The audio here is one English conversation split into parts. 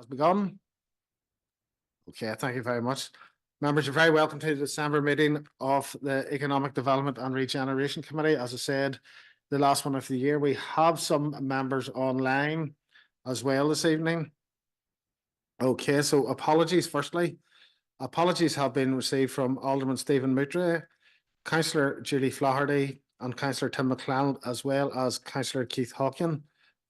has begun. Okay, thank you very much. Members, you're very welcome to the December meeting of the Economic Development and Regeneration Committee. As I said, the last one of the year. We have some members online as well this evening. Okay, so apologies firstly. Apologies have been received from Alderman Stephen Moutre, Councillor Julie Flaherty and Councillor Tim McClelland, as well as Councillor Keith Hawkin.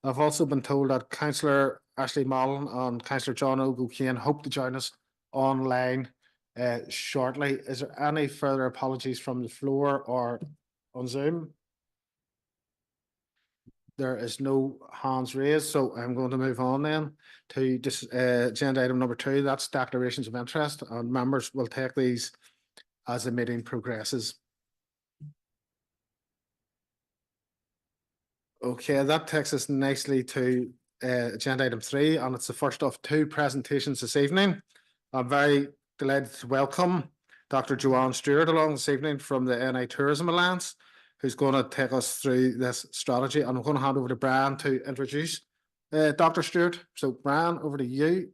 I've also been told that Councillor Ashley Mullen and Councillor John O'Kane hope to join us online shortly. Is there any further apologies from the floor or on Zoom? There is no hands raised, so I'm going to move on then to this agenda item number 2. That's declarations of interest, and members will take these as the meeting progresses. Okay, that takes us nicely to agenda item 3, and it's the first of 2 presentations this evening. I'm very delighted to welcome Dr. Joanne Stewart along this evening from the NI Tourism Alliance, who's going to take us through this strategy. And I'm going to hand over to Brian to introduce Dr. Stewart. So Brian, over to you.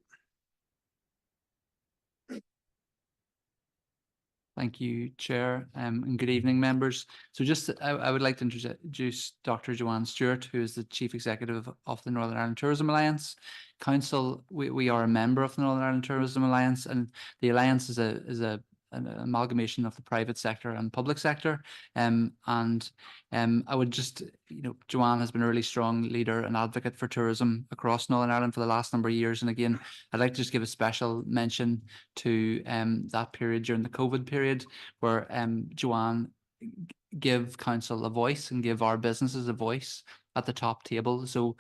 Thank you, Chair, and good evening, members. So I would like to introduce Dr. Joanne Stewart, who is the Chief Executive of the Northern Ireland Tourism Alliance. Council, we are a member of the Northern Ireland Tourism Alliance, and the Alliance is an amalgamation of the private sector and public sector. I would just, Joanne has been a really strong leader and advocate for tourism across Northern Ireland for the last number of years. And again, I'd like to just give a special mention to that period during the COVID period where Joanne gave council a voice and give our businesses a voice at the top table. So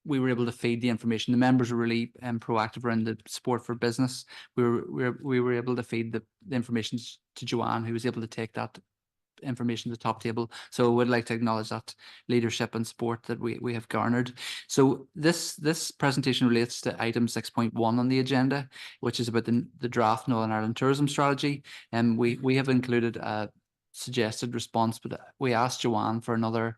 we were able to feed the information. The members were really proactive around the support for business. We were able to feed the information to Joanne, who was able to take that information to the top table. So I would like to acknowledge that leadership and support that we have garnered. So this presentation relates to item 6.1 on the agenda, which is about the draft Northern Ireland tourism strategy. And we have included a suggested response, but we asked Joanne for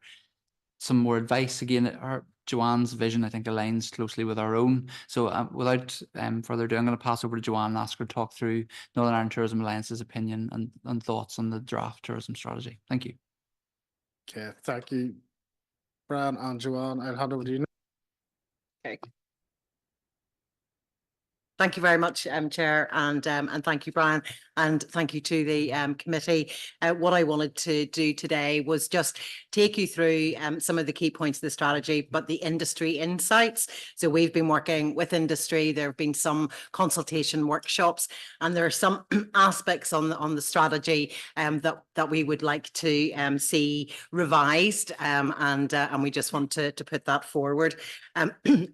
some more advice. Again, Joanne's vision, I think, aligns closely with our own. So without further ado, I'm going to pass over to Joanne and ask her to talk through Northern Ireland Tourism Alliance's opinion and thoughts on the draft tourism strategy. Thank you. Okay, thank you, Brian and Joanne. I'll hand over to you. Okay. Thank you very much, Chair, and thank you, Brian, and thank you to the committee. What I wanted to do today was just take you through some of the key points of the strategy, but the industry insights. So we've been working with industry. There have been some consultation workshops, and there are some aspects on the strategy that we would like to see revised, and we just want to put that forward.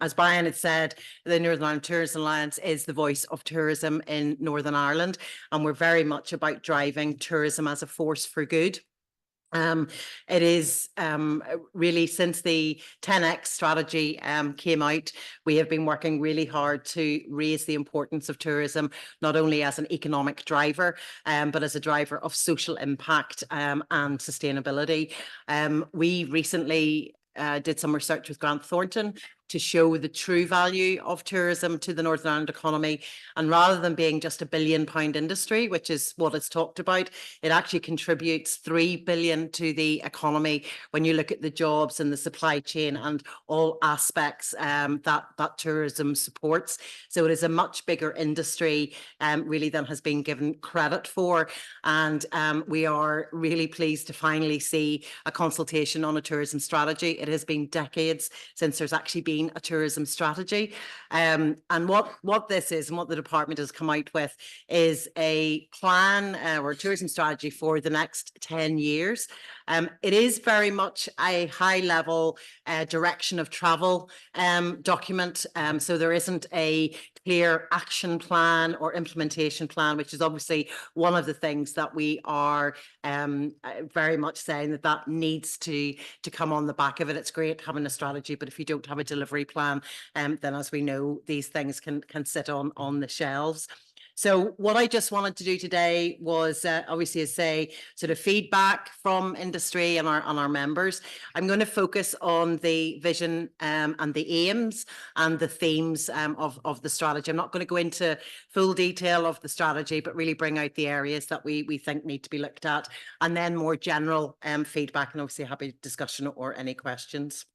As Brian had said, the Northern Ireland Tourism Alliance is the voice of tourism in Northern Ireland, and we're very much about driving tourism as a force for good. It is really, since the 10X strategy came out, we have been working really hard to raise the importance of tourism, not only as an economic driver, but as a driver of social impact and sustainability. We recently did some research with Grant Thornton to show the true value of tourism to the Northern Ireland economy. And rather than being just £1 billion industry, which is what it's talked about, it actually contributes £3 billion to the economy when you look at the jobs and the supply chain and all aspects that tourism supports. So it is a much bigger industry really than has been given credit for. And we are really pleased to finally see a consultation on a tourism strategy. It has been decades since there's actually been a tourism strategy. And what this is and what the department has come out with is a plan or a tourism strategy for the next 10 years. It is very much a high level direction of travel document. So there isn't a clear action plan or implementation plan, which is obviously one of the things that we are very much saying that needs to come on the back of it. It's great having a strategy, but if you don't have a delivery plan, then as we know, these things can sit on the shelves. So what I just wanted to do today was obviously say sort of feedback from industry and our members. I'm going to focus on the vision and the aims and the themes of the strategy. I'm not going to go into full detail of the strategy, but really bring out the areas that we think need to be looked at, and then more general feedback, and obviously happy discussion or any questions.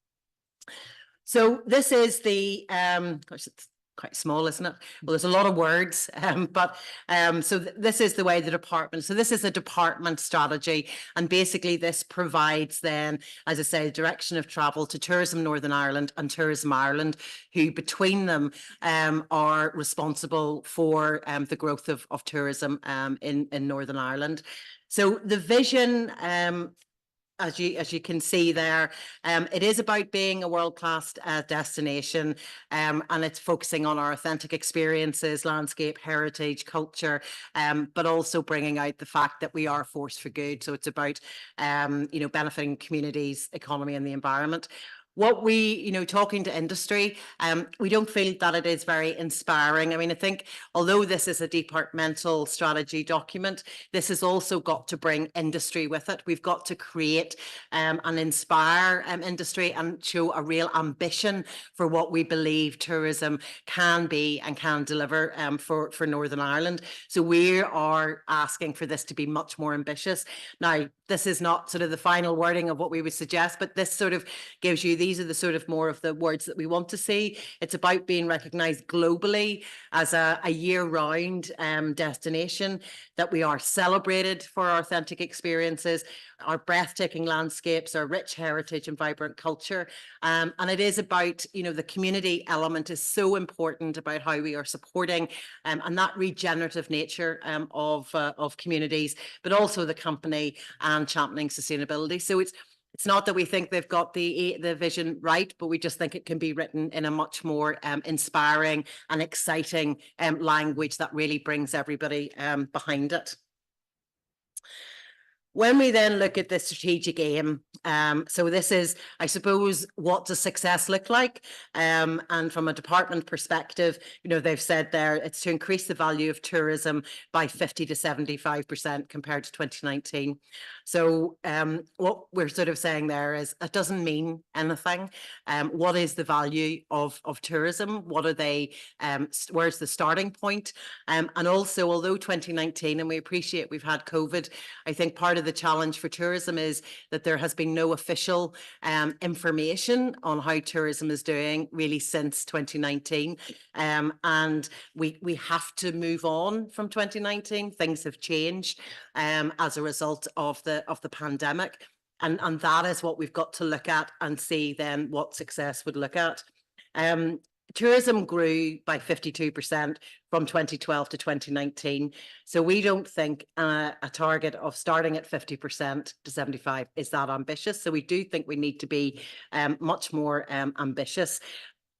So this is the gosh, it's quite small, isn't it? Well, there's a lot of words, so this is the way the department, so this is a department strategy, and basically this provides then, as I say, direction of travel to Tourism Northern Ireland and Tourism Ireland, who between them are responsible for the growth of tourism in Northern Ireland. So the vision, as you can see there, it is about being a world-class destination, and it's focusing on our authentic experiences, landscape, heritage, culture, but also bringing out the fact that we are a force for good. So it's about benefiting communities, economy, and the environment. What we, talking to industry, we don't feel that it is very inspiring. I mean, I think although this is a departmental strategy document, this has also got to bring industry with it. We've got to create and inspire industry and show a real ambition for what we believe tourism can be and can deliver for Northern Ireland. So we are asking for this to be much more ambitious. Now, this is not sort of the final wording of what we would suggest, but this sort of gives you, these are the sort of more of the words that we want to see. It's about being recognised globally as a year-round destination, that we are celebrated for our authentic experiences, our breathtaking landscapes, our rich heritage and vibrant culture. And it is about, the community element is so important about how we are supporting and that regenerative nature of communities, but also the company and championing sustainability. So it's not that we think they've got the vision right, but we just think it can be written in a much more inspiring and exciting language that really brings everybody behind it. When we then look at the strategic aim, so this is, I suppose, what does success look like? And from a department perspective, they've said there, it's to increase the value of tourism by 50 to 75% compared to 2019. So what we're sort of saying there is it doesn't mean anything. What is the value of tourism? What are they, where's the starting point? And also, although 2019, and we appreciate we've had COVID, I think part of the challenge for tourism is that there has been no official information on how tourism is doing really since 2019. And we have to move on from 2019. Things have changed as a result of the pandemic. And that is what we've got to look at and see then what success would look at. Tourism grew by 52% from 2012 to 2019. So we don't think a target of starting at 50% to 75% is that ambitious. So we do think we need to be much more ambitious.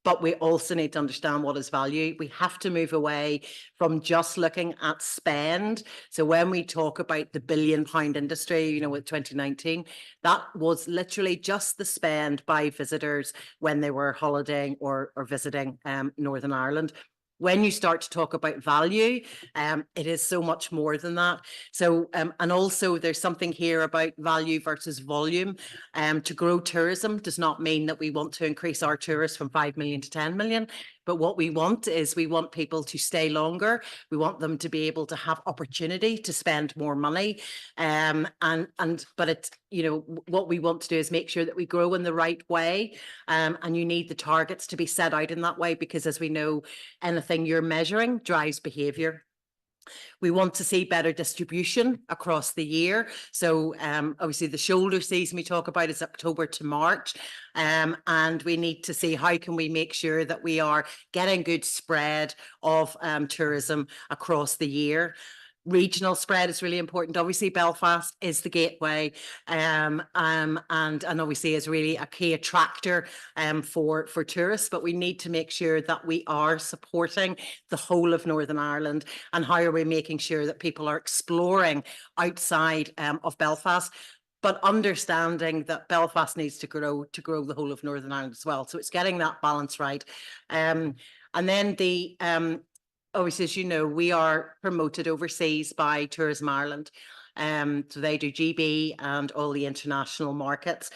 But we also need to understand what is value. We have to move away from just looking at spend. So when we talk about the £1 billion industry, with 2019, that was literally just the spend by visitors when they were holidaying or visiting Northern Ireland. When you start to talk about value, it is so much more than that. So, and also there's something here about value versus volume. To grow tourism does not mean that we want to increase our tourists from 5 million to 10 million. But what we want is we want people to stay longer. We want them to be able to have opportunity to spend more money. But it's, what we want to do is make sure that we grow in the right way. And you need the targets to be set out in that way, because as we know, anything you're measuring drives behaviour. We want to see better distribution across the year. So obviously the shoulder season we talk about is October to March. And we need to see how can we make sure that we are getting good spread of tourism across the year. Regional spread is really important. Obviously, Belfast is the gateway, and obviously is really a key attractor for tourists. But we need to make sure that we are supporting the whole of Northern Ireland. And how are we making sure that people are exploring outside of Belfast, but understanding that Belfast needs to grow the whole of Northern Ireland as well. So it's getting that balance right. And then obviously, as you know, we are promoted overseas by Tourism Ireland. So they do GB and all the international markets.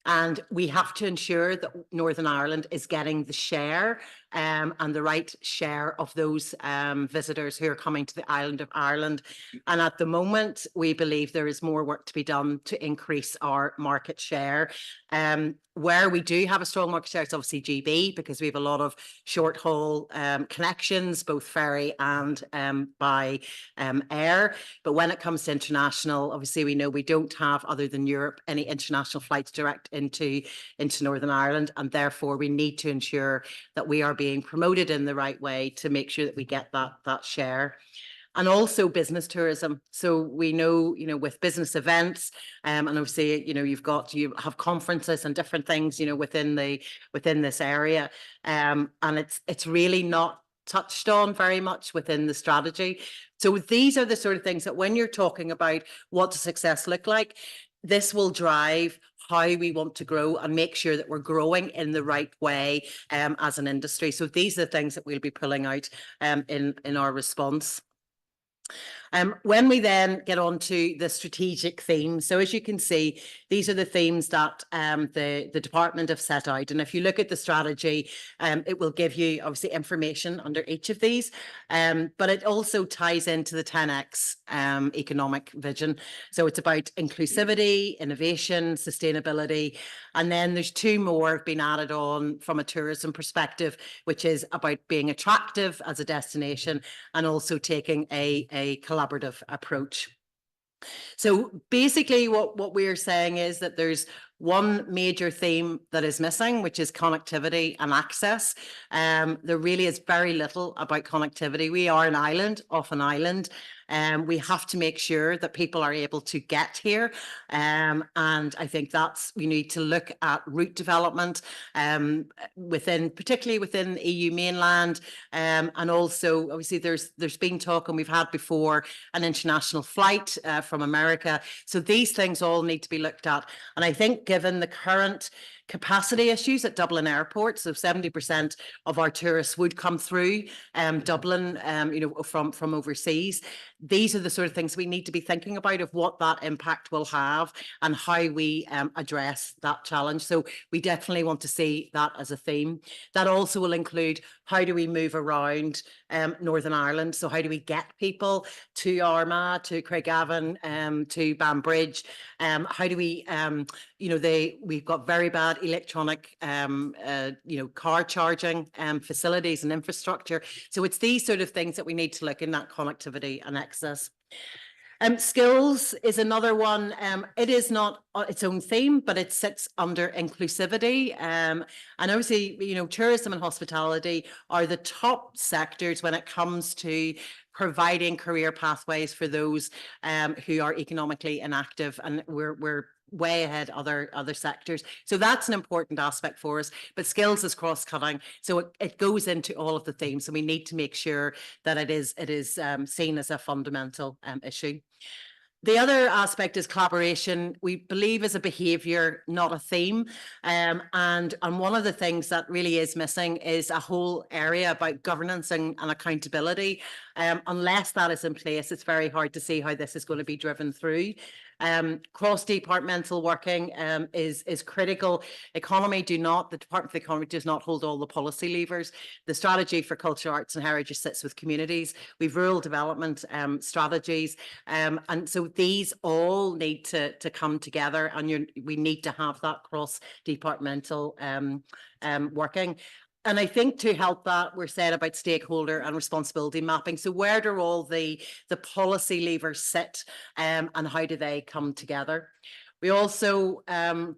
And we have to ensure that Northern Ireland is getting the share and the right share of those visitors who are coming to the island of Ireland. And at the moment, we believe there is more work to be done to increase our market share. Where we do have a strong market share, it's obviously GB, because we have a lot of short haul connections, both ferry and by air. But when it comes to international, obviously we know we don't have, other than Europe, any international flights direct into Northern Ireland, and therefore we need to ensure that we are being promoted in the right way to make sure that we get that share. And also business tourism. So we know, with business events, and obviously, you have conferences and different things, within this area, and it's really not touched on very much within the strategy. So these are the sort of things that when you're talking about what does success look like, this will drive how we want to grow and make sure that we're growing in the right way as an industry. So these are the things that we'll be pulling out in our response. When we then get on to the strategic themes, so as you can see, these are the themes that the department have set out. And if you look at the strategy, it will give you obviously information under each of these, but it also ties into the 10X economic vision. So it's about inclusivity, innovation, sustainability. And then there's two more being added on from a tourism perspective, which is about being attractive as a destination and also taking a collaborative approach. So basically what we're saying is that there's one major theme that is missing, which is connectivity and access. There really is very little about connectivity. We are an island, off an island. We have to make sure that people are able to get here. And I think we need to look at route development particularly within the EU mainland. And also, obviously, there's been talk, and we've had before, an international flight from America. So these things all need to be looked at. And I think given the current capacity issues at Dublin Airport, so 70% of our tourists would come through Dublin, from overseas. These are the sort of things we need to be thinking about, of what that impact will have and how we address that challenge. So we definitely want to see that as a theme. That also will include, how do we move around Northern Ireland? So how do we get people to Armagh, to Craigavon, to Banbridge? How do we, we've got very bad electronic, car charging facilities and infrastructure. So it's these sort of things that we need to look in, that connectivity and access. Skills is another one. It is not its own theme, but it sits under inclusivity. And obviously, tourism and hospitality are the top sectors when it comes to providing career pathways for those who are economically inactive, and we're way ahead other sectors. So that's an important aspect for us, but skills is cross-cutting. So it goes into all of the themes, and we need to make sure that it is seen as a fundamental issue. The other aspect is collaboration. We believe is a behaviour, not a theme. And one of the things that really is missing is a whole area about governance and accountability. Unless that is in place, it's very hard to see how this is going to be driven through. Cross-departmental working is critical. The Department of the Economy does not hold all the policy levers. The strategy for culture, arts and heritage sits with communities. We've rural development strategies. And so these all need to come together, and we need to have that cross-departmental working. And I think to help that, we're said about stakeholder and responsibility mapping. So where do all the policy levers sit, and how do they come together? We also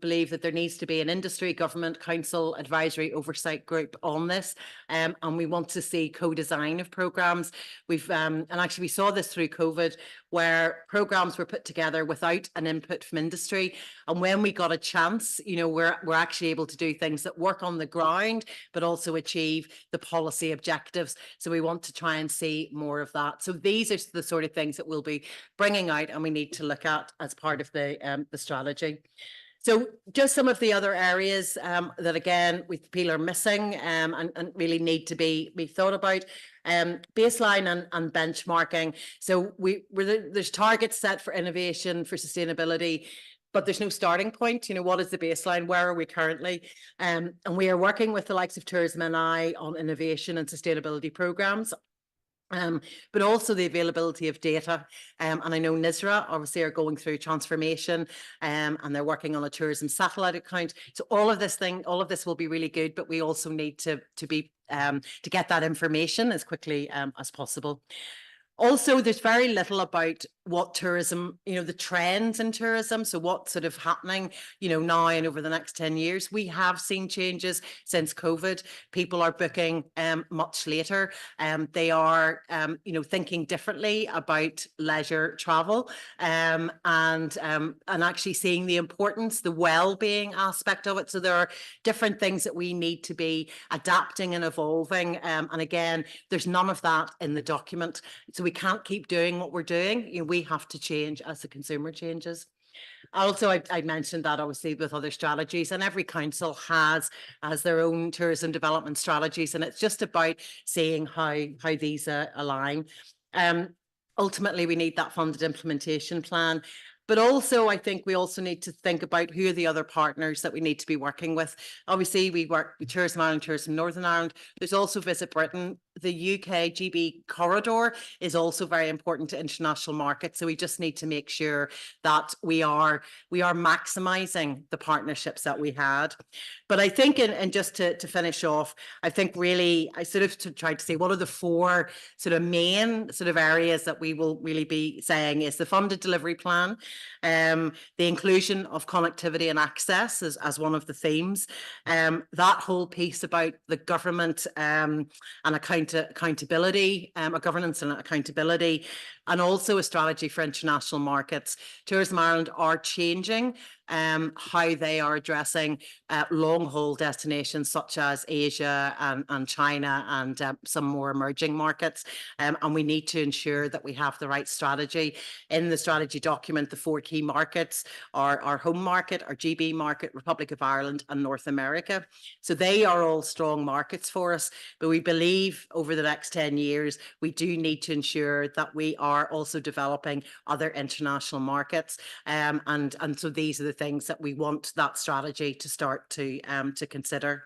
believe that there needs to be an industry, government, council, advisory oversight group on this, and we want to see co-design of programmes. And actually we saw this through COVID, where programmes were put together without an input from industry. And when we got a chance, we're actually able to do things that work on the ground, but also achieve the policy objectives. So we want to try and see more of that. So these are the sort of things that we'll be bringing out, and we need to look at as part of the strategy. So just some of the other areas that, again, we feel are missing and really need to be thought about. baseline and benchmarking. So there's targets set for innovation, for sustainability, but there's no starting point. You know, what is the baseline? Where are we currently? And we are working with the likes of Tourism NI on innovation and sustainability programs. But also the availability of data. And I know NISRA obviously are going through transformation, and they're working on a tourism satellite account. So all of this will be really good, but we also need to get that information as quickly as possible. Also, there's very little about what tourism, you know, the trends in tourism. So what's sort of happening, you know, now and over the next 10 years. We have seen changes since COVID. People are booking much later. They are, you know, thinking differently about leisure travel, and actually seeing the importance, the well-being aspect of it. So there are different things that we need to be adapting and evolving. And again, there's none of that in the document. So we can't keep doing what we're doing. You know, we have to change as the consumer changes. Also, I mentioned that obviously with other strategies, and every council has their own tourism development strategies, and it's just about seeing how these align. Ultimately, we need that funded implementation plan. But also, I think we also need to think about who are the other partners that we need to be working with. Obviously, we work with Tourism Ireland, Tourism Northern Ireland. There's also Visit Britain. The UK GB corridor is also very important to international markets. So we just need to make sure that we are maximising the partnerships that we had. But I think, and just to finish off, I think really I sort of tried to say what are the four sort of main sort of areas that we will really be saying is the funded delivery plan, the inclusion of connectivity and access as one of the themes, that whole piece about the government and accountability, a governance and accountability, and also a strategy for international markets. Tourism Ireland are changing how they are addressing long-haul destinations such as Asia and China and some more emerging markets. And we need to ensure that we have the right strategy. In the strategy document, the four key markets are our home market, our GB market, Republic of Ireland and North America. So they are all strong markets for us, but we believe over the next 10 years, we do need to ensure that we are also developing other international markets. And so these are the things that we want that strategy to start to consider.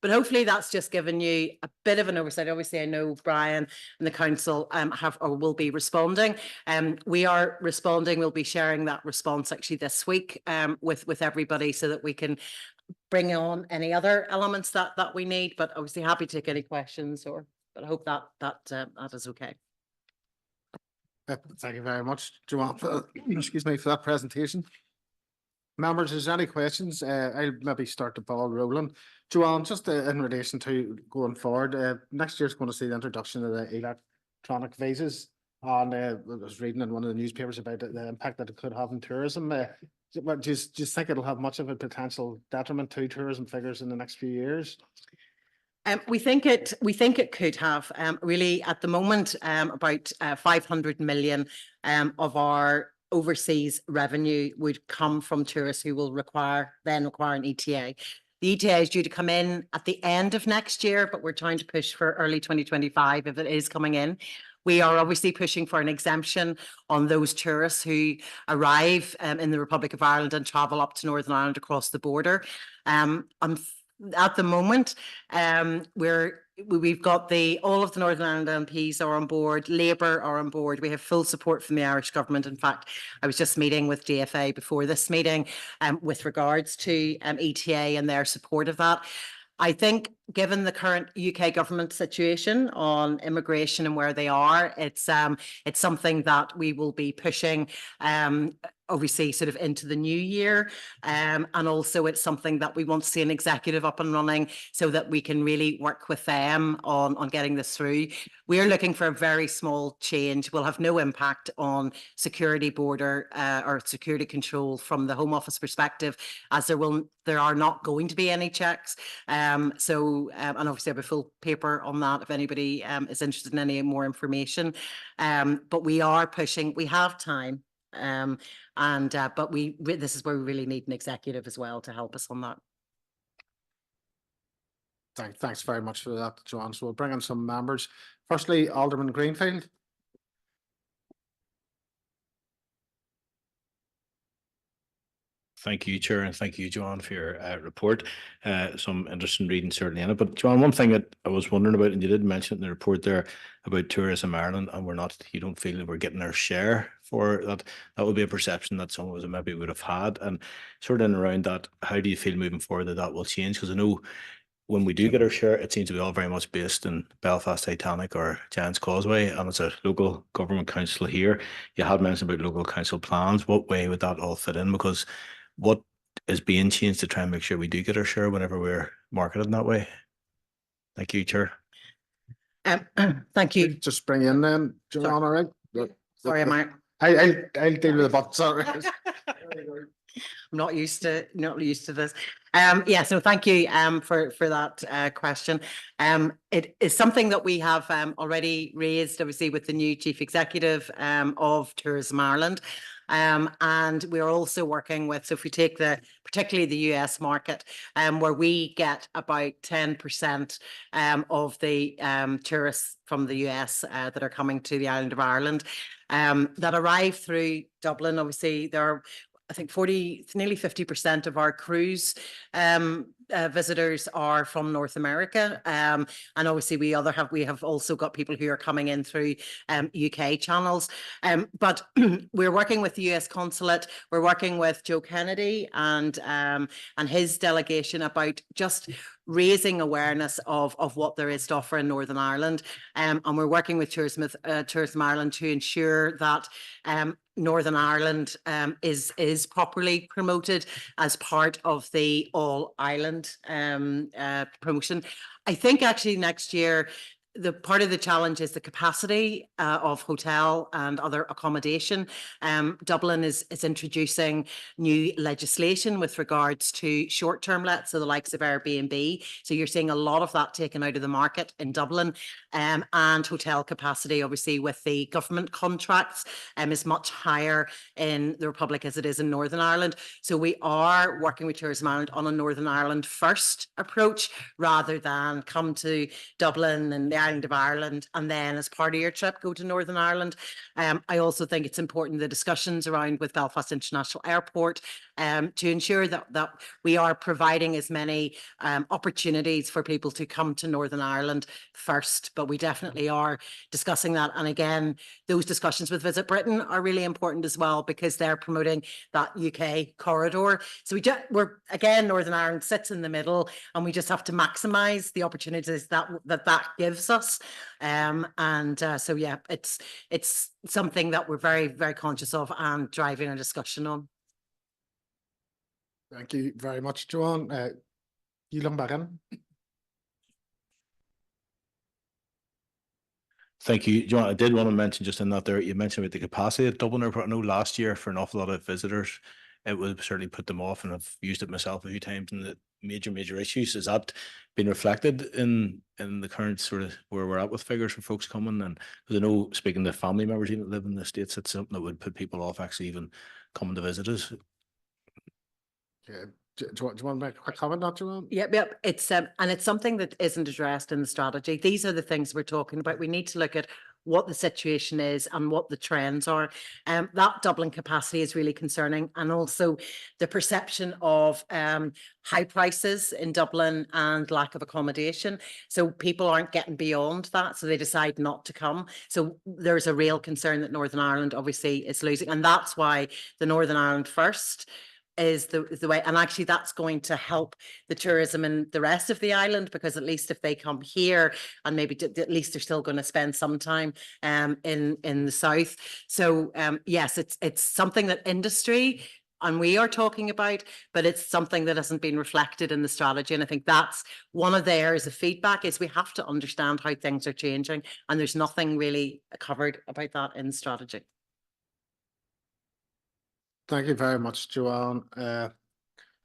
But hopefully that's just given you a bit of an oversight. Obviously, I know Brian and the council have or will be responding. We are responding. We'll be sharing that response actually this week with everybody so that we can bring on any other elements that we need. But obviously happy to take any questions but I hope that is okay. Thank you very much, Joanne, for that presentation. Members, is there any questions? I'll maybe start the ball rolling. Joanne, just in relation to going forward, next year's going to see the introduction of the electronic visas, and I was reading in one of the newspapers about the impact that it could have in tourism. Do you think it'll have much of a potential detriment to tourism figures in the next few years? We think it could have. Really at the moment about 500 million of our overseas revenue would come from tourists who will require an ETA. The ETA is due to come in at the end of next year, but we're trying to push for early 2025 if it is coming in. We are obviously pushing for an exemption on those tourists who arrive in the Republic of Ireland and travel up to Northern Ireland across the border. At the moment, we've got all of the Northern Ireland MPs are on board, Labour are on board. We have full support from the Irish government. In fact, I was just meeting with DFA before this meeting with regards to ETA and their support of that. I think given the current UK government situation on immigration and where they are, it's something that we will be pushing obviously sort of into the new year. And also it's something that we want to see an executive up and running so that we can really work with them on getting this through. We are looking for a very small change. Will have no impact on security border or security control from the Home Office perspective, as there are not going to be any checks. And obviously I have a full paper on that if anybody is interested in any more information. But we are pushing, we have time. But this is where we really need an executive as well to help us on that. Thanks very much for that, Joanne. So we'll bring in some members. Firstly, Alderman Greenfield. Thank you, Chair, and thank you, Joanne, for your report. Some interesting reading certainly in it. But Joanne, one thing that I was wondering about, and you did mention it in the report there about Tourism Ireland, and you don't feel that we're getting our share for that. That would be a perception that some of us maybe would have had. And sort of in around that, how do you feel moving forward that will change? Because I know when we do get our share, it seems to be all very much based in Belfast Titanic or Giant's Causeway, and it's a local government council here. You had mentioned about local council plans. What way would that all fit in? Because what is being changed to try and make sure we do get our share whenever we're marketed that way? Thank you, Chair. Thank you. Just bring in then, Joanne, all right? Sorry, Mark. I'll deal with the buttons. I'm not used to this. Yeah, so thank you for that question. It is something that we have already raised, obviously, with the new Chief Executive of Tourism Ireland. And we're also working with, so if we take particularly the US market, where we get about 10% of the tourists from the US that are coming to the island of Ireland that arrive through Dublin. Obviously, there are, I think, nearly 50% of our cruise visitors are from North America, and obviously we have also got people who are coming in through UK channels. But we're working with the US consulate. We're working with Joe Kennedy and his delegation about just raising awareness of what there is to offer in Northern Ireland, and we're working with Tourism Ireland to ensure that Northern Ireland is properly promoted as part of the All Ireland promotion. I think actually next year, the part of the challenge is the capacity of hotel and other accommodation. Dublin is introducing new legislation with regards to short-term lets, so the likes of Airbnb. So you're seeing a lot of that taken out of the market in Dublin, and hotel capacity, obviously, with the government contracts is much higher in the Republic as it is in Northern Ireland. So we are working with Tourism Ireland on a Northern Ireland first approach, rather than come to Dublin and the island of Ireland and then as part of your trip go to Northern Ireland. I also think it's important the discussions around with Belfast International Airport to ensure that we are providing as many opportunities for people to come to Northern Ireland first, but we definitely are discussing that. And again, those discussions with Visit Britain are really important as well, because they're promoting that UK corridor. So we're again, Northern Ireland sits in the middle, and we just have to maximise the opportunities that gives us. So yeah, it's something that we're very, very conscious of and driving a discussion on. Thank you very much, Joanne. You come back in. Thank you, John. I did want to mention just in that there, you mentioned about the capacity at Dublin Airport. I know last year for an awful lot of visitors, it would certainly put them off, and I've used it myself a few times in the major issues. Has that been reflected in the current sort of where we're at with figures for folks coming? And because I know, speaking to family members even that live in the States, it's something that would put people off actually even coming to visit us. Yeah. Do you want to make a quick comment on that, Joanne? Yep. It's and it's something that isn't addressed in the strategy. These are the things we're talking about. We need to look at what the situation is and what the trends are. That Dublin capacity is really concerning, and also the perception of high prices in Dublin and lack of accommodation. So people aren't getting beyond that, so they decide not to come. So there's a real concern that Northern Ireland obviously is losing, and that's why the Northern Ireland First is the way, and actually that's going to help the tourism in the rest of the island, because at least if they come here, and maybe at least they're still going to spend some time in the south. So yes, it's something that industry and we are talking about, but it's something that hasn't been reflected in the strategy. And I think that's one of the areas of feedback, is we have to understand how things are changing, and there's nothing really covered about that in the strategy. Thank you very much, Joanne. There's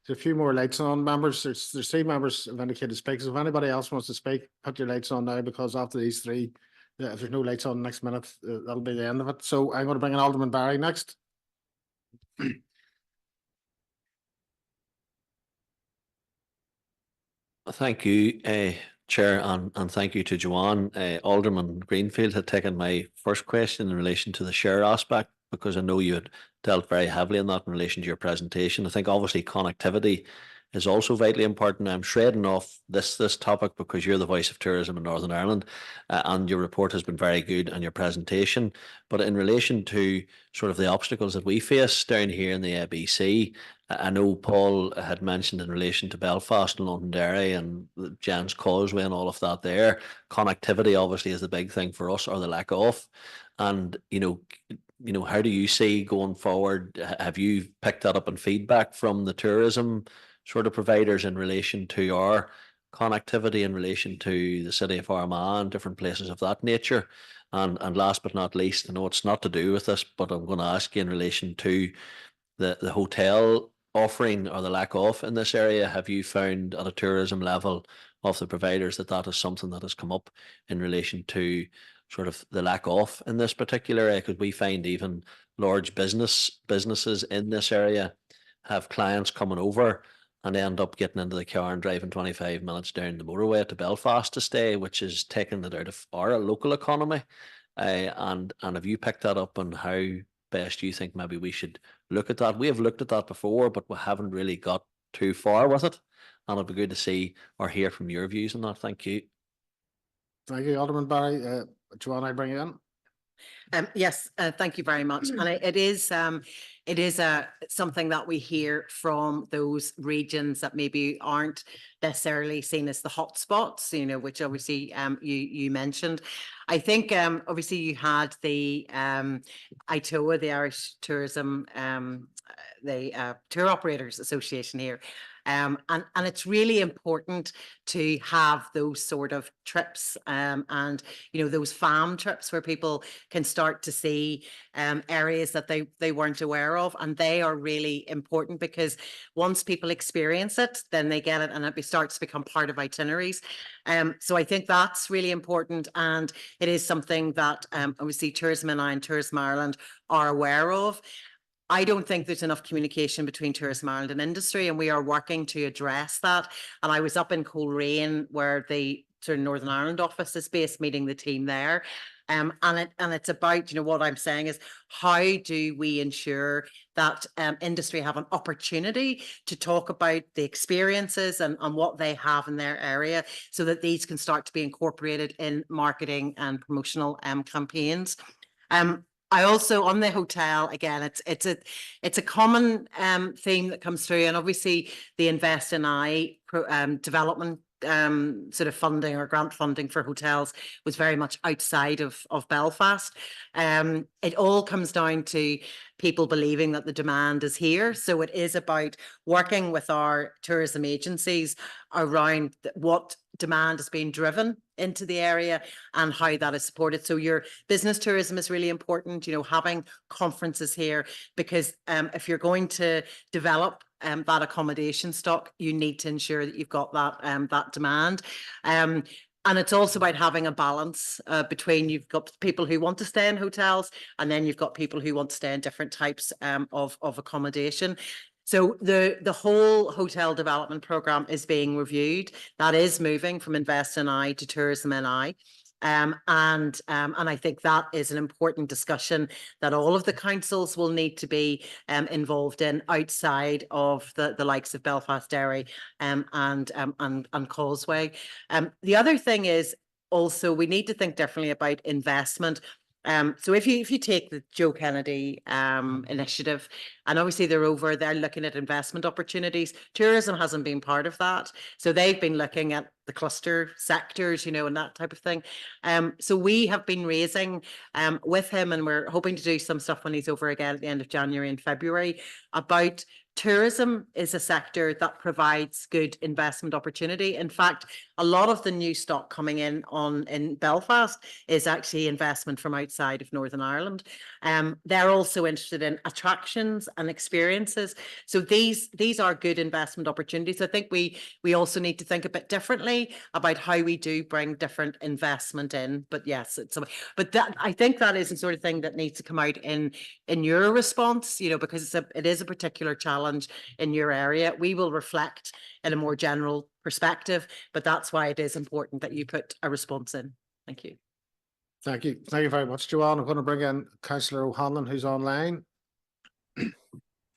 a few more lights on, members. There's 3 members have indicated to speak. So if anybody else wants to speak, put your lights on now, because after these 3, if there's no lights on the next minute, that'll be the end of it. So I'm going to bring in Alderman Barry next. Thank you, Chair, and thank you to Joanne. Alderman Greenfield had taken my first question in relation to the share aspect, because I know you had dealt very heavily on that in relation to your presentation. I think obviously connectivity is also vitally important. I'm shredding off this topic because you're the voice of tourism in Northern Ireland, and your report has been very good and your presentation. But in relation to sort of the obstacles that we face down here in the ABC, I know Paul had mentioned in relation to Belfast and Londonderry and the Jan's Causeway and all of that there. Connectivity obviously is the big thing for us, or the lack of. And, how do you see going forward? Have you picked that up in feedback from the tourism sort of providers in relation to our connectivity in relation to the city of Armagh and different places of that nature? And last but not least, I know it's not to do with this, but I'm going to ask you in relation to the hotel offering or the lack of in this area. Have you found at a tourism level of the providers that is something that has come up in relation to sort of the lack of in this particular area? Because we find even large businesses in this area have clients coming over and end up getting into the car and driving 25 minutes down the motorway to Belfast to stay, which is taking it out of our local economy. And have you picked that up, and how best you think maybe we should look at that? We have looked at that before, but we haven't really got too far with it. And it'd be good to see or hear from your views on that. Thank you. Thank you, Alderman Barry. Joanne, I bring you in. Yes, thank you very much. And it is something that we hear from those regions that maybe aren't necessarily seen as the hotspots, which obviously you mentioned. I think obviously you had the ITOA, the Irish Tourism, the Tour Operators Association here. And it's really important to have those sort of trips and those farm trips where people can start to see areas that they weren't aware of, and they are really important, because once people experience it, then they get it and it starts to become part of itineraries. So I think that's really important, and it is something that obviously Tourism NI and Tourism Ireland are aware of. I don't think there's enough communication between Tourism Ireland and industry, and we are working to address that. And I was up in Coleraine, where the sort of Northern Ireland office is based, meeting the team there. And it's about, what I'm saying is, how do we ensure that industry have an opportunity to talk about the experiences and what they have in their area, so that these can start to be incorporated in marketing and promotional campaigns. I also, on the hotel, again, it's a common theme that comes through, and obviously the Invest NI development sort of funding or grant funding for hotels was very much outside of Belfast. It all comes down to people believing that the demand is here. So it is about working with our tourism agencies around what demand is being driven into the area and how that is supported. So your business tourism is really important, having conferences here, because if you're going to develop that accommodation stock, you need to ensure that you've got that demand. And it's also about having a balance between, you've got people who want to stay in hotels, and then you've got people who want to stay in different types of accommodation. So the whole hotel development programme is being reviewed. That is moving from Invest NI to Tourism NI. And I think that is an important discussion that all of the councils will need to be involved in, outside of the likes of Belfast, Derry and Causeway. The other thing is also, we need to think differently about investment. So if you take the Joe Kennedy initiative, and obviously they're looking at investment opportunities. Tourism hasn't been part of that. So they've been looking at the cluster sectors, and that type of thing. So we have been raising with him, and we're hoping to do some stuff when he's over again at the end of January and February, about tourism is a sector that provides good investment opportunity. In fact, a lot of the new stock coming in Belfast is actually investment from outside of Northern Ireland. They're also interested in attractions and experiences. So these are good investment opportunities. I think we also need to think a bit differently about how we do bring different investment in. But yes, I think that is the sort of thing that needs to come out in your response, because it is a particular challenge challenge in your area. We will reflect in a more general perspective, but that's why it is important that you put a response in. Thank you. Thank you. Thank you very much, Joanne. I'm going to bring in Councillor O'Hanlon, who's online.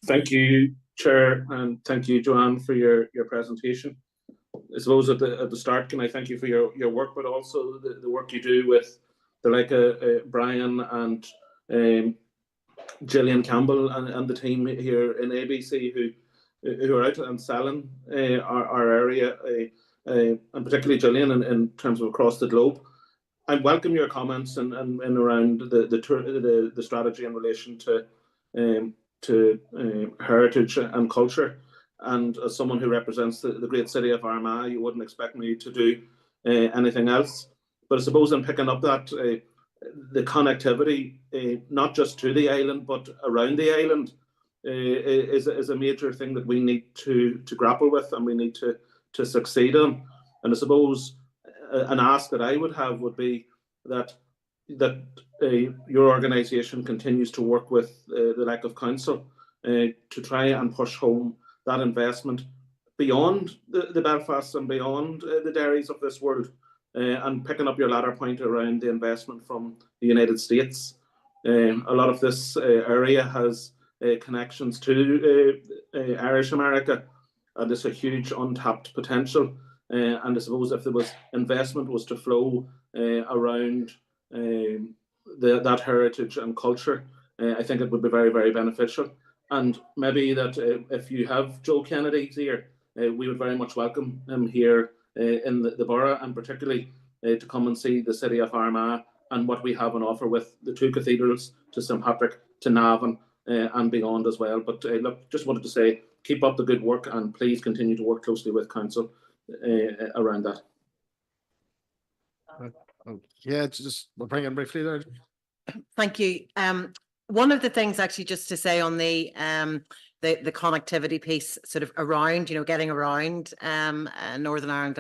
Thank you, Chair, and thank you, Joanne, for your presentation. I suppose at the start, can I thank you for your work, but also the work you do with the like Brian and Gillian Campbell and the team here in ABC who are out and selling our area, and particularly Gillian in terms of across the globe. I welcome your comments and around the strategy in relation to heritage and culture. And as someone who represents the great city of Armagh, you wouldn't expect me to do anything else. But I suppose I'm picking up that the connectivity, not just to the island, but around the island, is a major thing that we need to grapple with and we need to succeed in. And I suppose an ask that I would have would be that your organisation continues to work with the like of council to try and push home that investment beyond the Belfast and beyond the dairies of this world. And picking up your latter point around the investment from the United States, a lot of this area has connections to Irish America, and there's a huge untapped potential. And I suppose if there was investment was to flow around that heritage and culture, I think it would be very, very beneficial. And maybe that if you have Joe Kennedy here, we would very much welcome him here in the borough, and particularly to come and see the city of Armagh and what we have on offer with the two cathedrals to St Patrick, to Navan, and beyond as well. But look, just wanted to say, keep up the good work and please continue to work closely with council around that. Yeah, just we'll bring in briefly there. Thank you. One of the things actually just to say on the connectivity piece sort of around, getting around Northern Ireland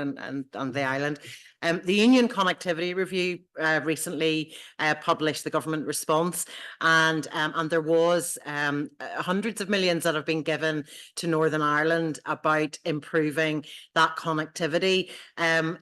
and the island. The Union Connectivity Review recently published the government response, and there was hundreds of millions that have been given to Northern Ireland about improving that connectivity. And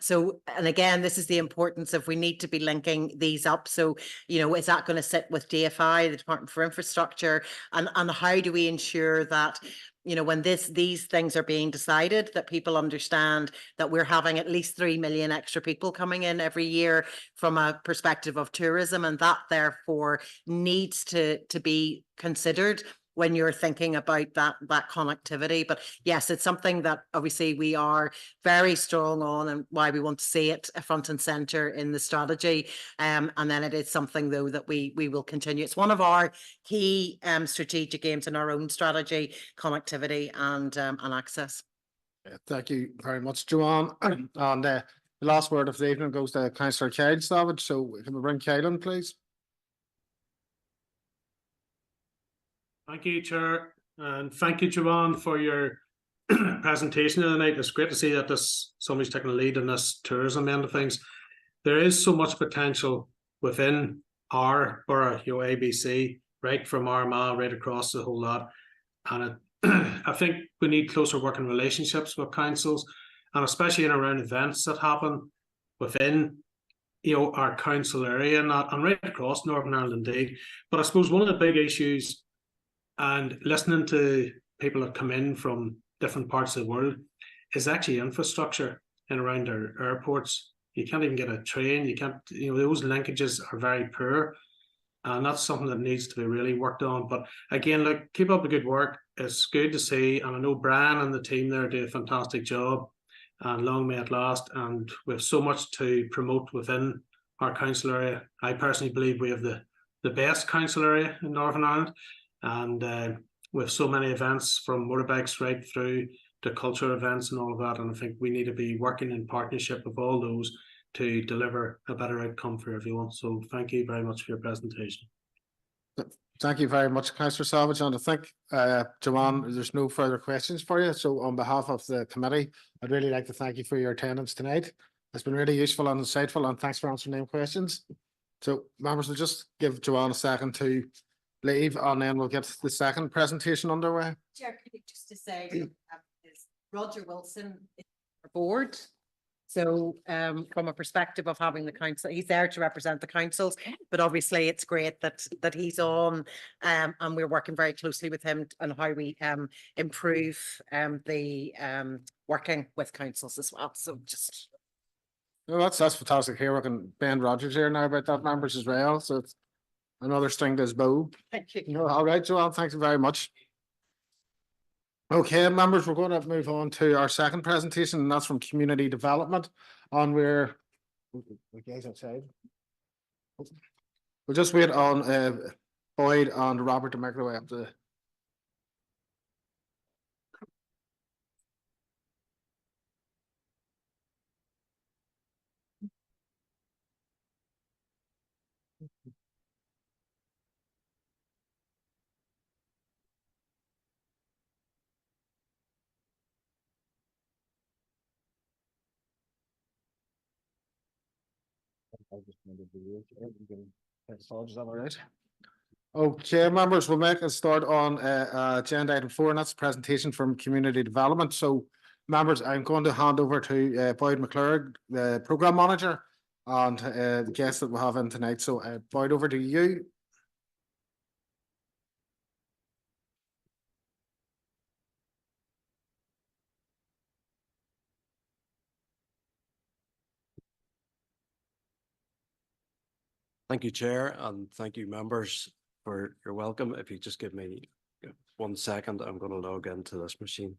again, this is the importance of we need to be linking these up. So, is that going to sit with DFI, the Department for Infrastructure, and how do we ensure that when these things are being decided, that people understand that we're having at least 3 million extra people coming in every year from a perspective of tourism, and that therefore needs to be considered when you're thinking about that connectivity. But yes, it's something that obviously we are very strong on, and why we want to see it front and center in the strategy. And then it is something though that we will continue. It's one of our key strategic aims in our own strategy: connectivity and access. Yeah, thank you very much, Joanne. And the last word of the evening goes to Councillor Kyle Savage. So can we bring Kyle in, please? Thank you, Chair, and thank you, Joanne, for your presentation tonight. It's great to see that somebody's taking a lead in this tourism end of things. There is so much potential within our borough, ABC, right from Armagh right across the whole lot. And I think we need closer working relationships with councils, and especially in around events that happen within our council area and right across Northern Ireland indeed. But I suppose one of the big issues, and listening to people that come in from different parts of the world, is actually infrastructure in around our airports. You can't even get a train. You can't, those linkages are very poor. And that's something that needs to be really worked on. But again, look, keep up the good work. It's good to see. And I know Brian and the team there do a fantastic job. And long may it last. And we have so much to promote within our council area. I personally believe we have the best council area in Northern Ireland. And we have so many events, from motorbikes right through to cultural events and all of that. And I think we need to be working in partnership with all those to deliver a better outcome for everyone. So thank you very much for your presentation. Thank you very much, Councillor Savage. And I think, Joanne, there's no further questions for you. So on behalf of the committee, I'd really like to thank you for your attendance tonight. It's been really useful and insightful, and thanks for answering them questions. So members, will just give Joanne a second to leave, and then we'll get the second presentation underway. Chair, just to say, is Roger Wilson is our board. So from a perspective of having the council, he's there to represent the councils, but obviously it's great that he's on, and we're working very closely with him on how we improve the working with councils as well. So just. No, that's fantastic here. We can Ben Rogers here now about that, members, as well. So it's another string to his bow. Thank you. No, all right, Joanne, thank you very much. Okay, members, we're going to move on to our second presentation, and that's from community development. And we're guys outside. We'll just wait on Boyd and Robert to make their way up to. Is that all right? Okay, members, we'll make a start on agenda item 4, and that's a presentation from community development. So, members, I'm going to hand over to Boyd McClurg, the program manager, and the guest that we have in tonight. So, Boyd, over to you. Thank you, Chair, and thank you, members, for your welcome. If you just give me 1 second, I'm going to log into this machine.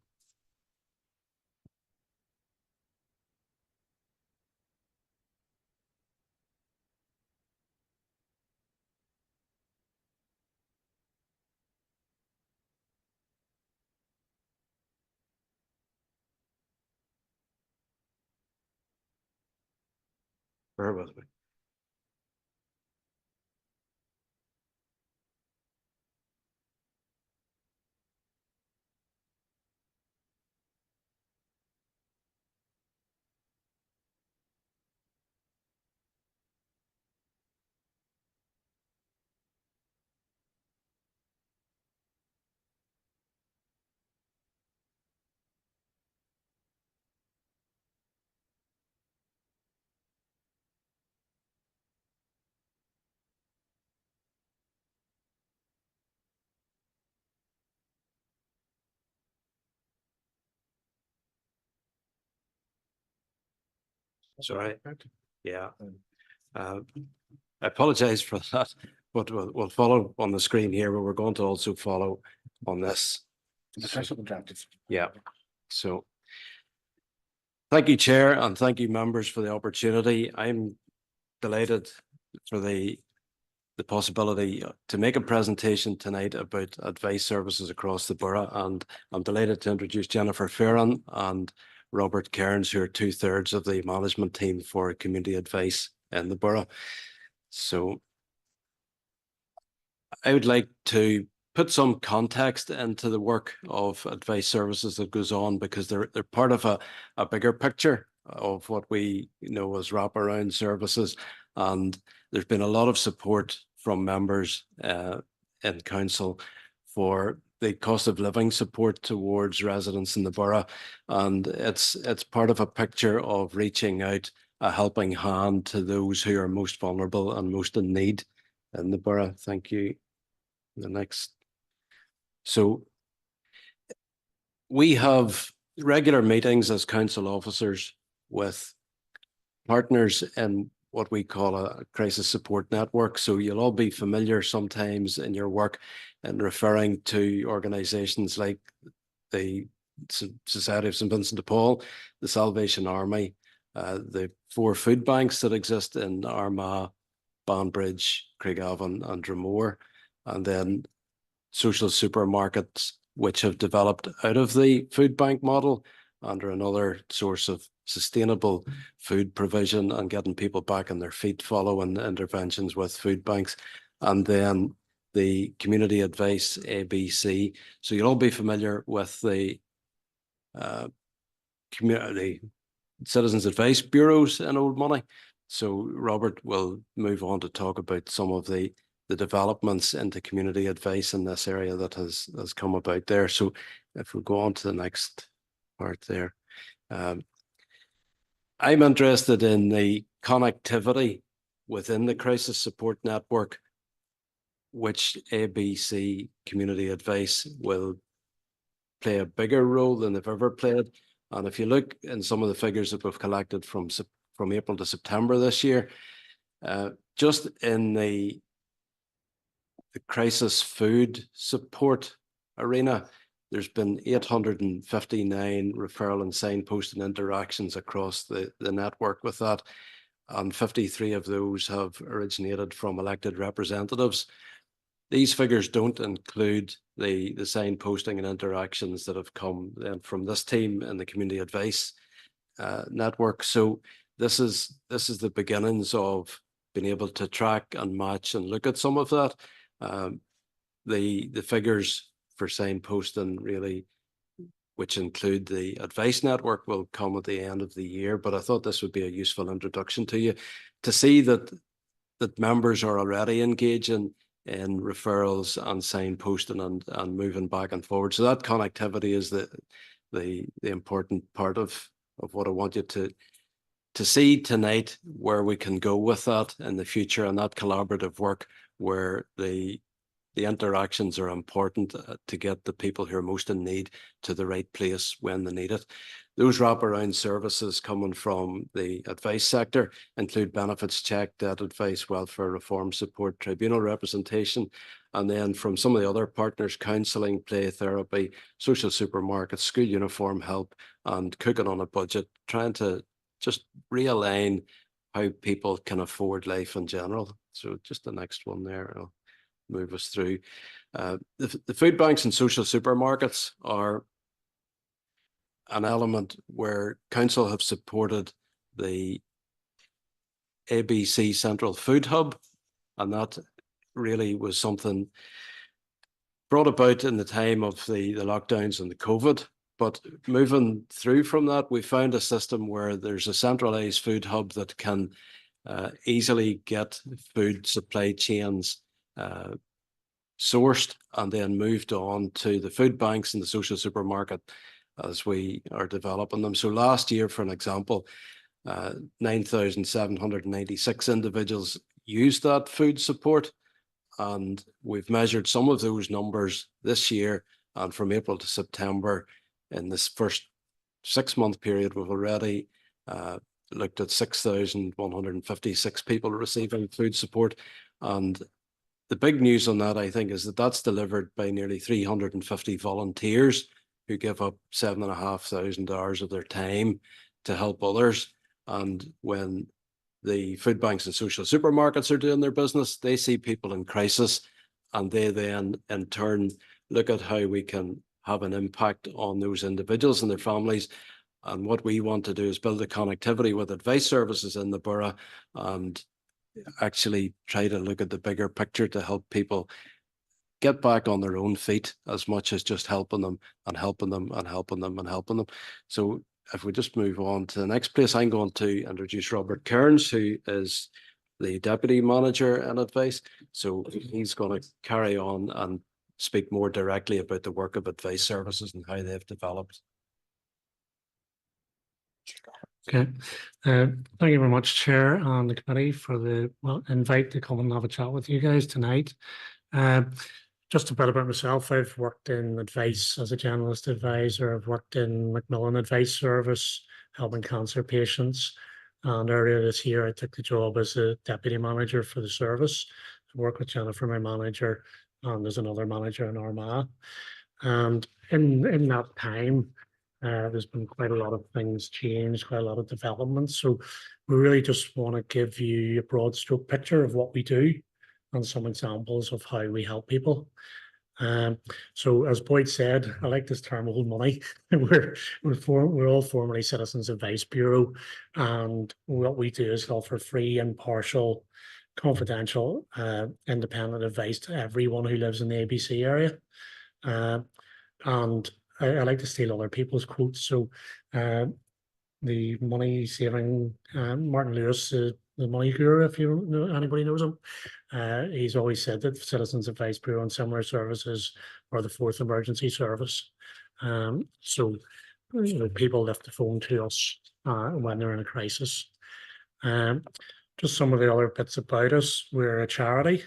Bear with me. Sorry. Yeah. I apologize for that, but we'll follow on the screen here, but we're going to also follow on this. Yeah. So thank you, Chair, and thank you, members, for the opportunity. I'm delighted for the possibility to make a presentation tonight about advice services across the borough, and I'm delighted to introduce Jennifer Farron and Robert Cairns, who are 2/3 of the management team for community advice in the borough. So I would like to put some context into the work of advice services that goes on, because they're part of a bigger picture of what we know as wraparound services. And there's been a lot of support from members in council for the cost of living support towards residents in the borough. And it's part of a picture of reaching out a helping hand to those who are most vulnerable and most in need in the borough. Thank you. The next. So we have regular meetings as council officers with partners in what we call a crisis support network. So you'll all be familiar sometimes in your work and referring to organisations like the Society of St. Vincent de Paul, the Salvation Army, the 4 food banks that exist in Armagh, Banbridge, Craigavon and Dromore, and then social supermarkets which have developed out of the food bank model under another source of sustainable food provision and getting people back on their feet following interventions with food banks. And then the community advice ABC. So you'll all be familiar with the community citizens advice bureaus in old money. So Robert will move on to talk about some of the the developments into community advice in this area that has come about there. So if we go on to the next part there. I'm interested in the connectivity within the crisis support network, which ABC community advice will play a bigger role than they've ever played. And if you look in some of the figures that we've collected from April to September this year, just in the crisis food support arena, there's been 859 referral and signposting interactions across the network with that, and 53 of those have originated from elected representatives. These figures don't include the signposting and interactions that have come then from this team in the community advice network. So this is the beginnings of being able to track and match and look at some of that. The figures for signposting really, which include the advice network, will come at the end of the year. But I thought this would be a useful introduction to you to see that members are already engaging in referrals and signposting and moving back and forward. So that connectivity is the important part of what I want you to see tonight, where we can go with that in the future, and that collaborative work where the interactions are important to get the people who are most in need to the right place when they need it. Those wraparound services coming from the advice sector include benefits check, debt advice, welfare reform support, tribunal representation, and then from some of the other partners, counselling, play therapy, social supermarkets, school uniform help, and cooking on a budget, trying to just realign how people can afford life in general. So just the next one there, I'll move us through. The food banks and social supermarkets are an element where council have supported the ABC Central Food Hub, and that really was something brought about in the time of the lockdowns and the COVID. But moving through from that, we found a system where there's a centralized food hub that can easily get food supply chains sourced and then moved on to the food banks and the social supermarket as we are developing them. So last year, for an example, 9,796 individuals used that food support, and we've measured some of those numbers this year, and from April to September in this first 6-month period, we've already looked at 6,156 people receiving food support. And the big news on that, I think, is that that's delivered by nearly 350 volunteers who give up 7,500 hours of their time to help others. And when the food banks and social supermarkets are doing their business, they see people in crisis, and they then in turn look at how we can have an impact on those individuals and their families. And what we want to do is build a connectivity with advice services in the borough and actually try to look at the bigger picture to help people get back on their own feet, as much as just helping them and helping them and helping them and helping them. So if we just move on to the next place, I'm going to introduce Robert Kearns, who is the Deputy Manager in Advice. So he's going to carry on and speak more directly about the work of advice services and how they've developed. Okay, thank you very much, Chair and the committee, for the invite to come and have a chat with you guys tonight. Just a bit about myself. I've worked in advice as a generalist advisor. I've worked in Macmillan Advice Service, helping cancer patients. And earlier this year, I took the job as a deputy manager for the service. I work with Jennifer, my manager, and there's another manager in Armagh. And in that time, there's been quite a lot of things changed, quite a lot of developments. So we really just want to give you a broad stroke picture of what we do and some examples of how we help people. So as Boyd said, I like this term old money. We're all formerly Citizens Advice Bureau, and what we do is offer free, impartial, confidential, independent advice to everyone who lives in the ABC area. And I like to steal other people's quotes. So the money saving Martin Lewis the money guru, if you know, anybody knows him. He's always said that Citizens Advice Bureau and similar services are the fourth emergency service. So you know, people lift the phone to us when they're in a crisis. Just some of the other bits about us. We're a charity.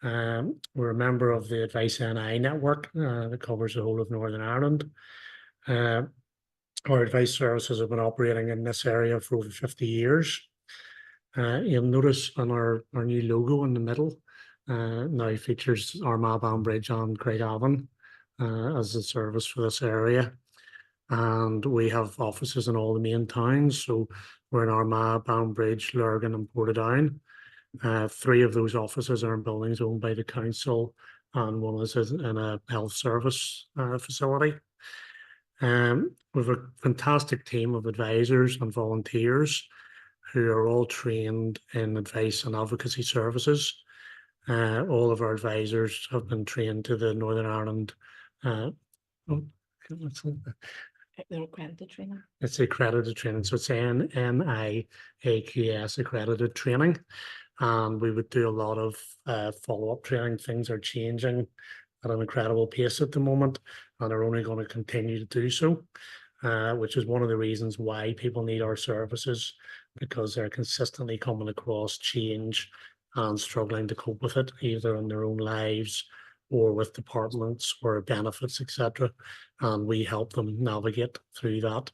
We're a member of the Advice NI network that covers the whole of Northern Ireland. Our advice services have been operating in this area for over 50 years. You'll notice on our new logo in the middle now features Armagh, Banbridge and Craigavon as the service for this area. And we have offices in all the main towns. So we're in Armagh, Banbridge, Lurgan and Portadown. 3 of those offices are in buildings owned by the council and one is in a health service facility. We have a fantastic team of advisors and volunteers who are all trained in advice and advocacy services. All of our advisors have been trained to the Northern Ireland. They're accredited training. It's accredited training, so it's NIAQS accredited training. And we would do a lot of follow-up training. Things are changing at an incredible pace at the moment, and are only going to continue to do so, which is one of the reasons why people need our services, because they're consistently coming across change and struggling to cope with it, either in their own lives or with departments or benefits, etc. And we help them navigate through that.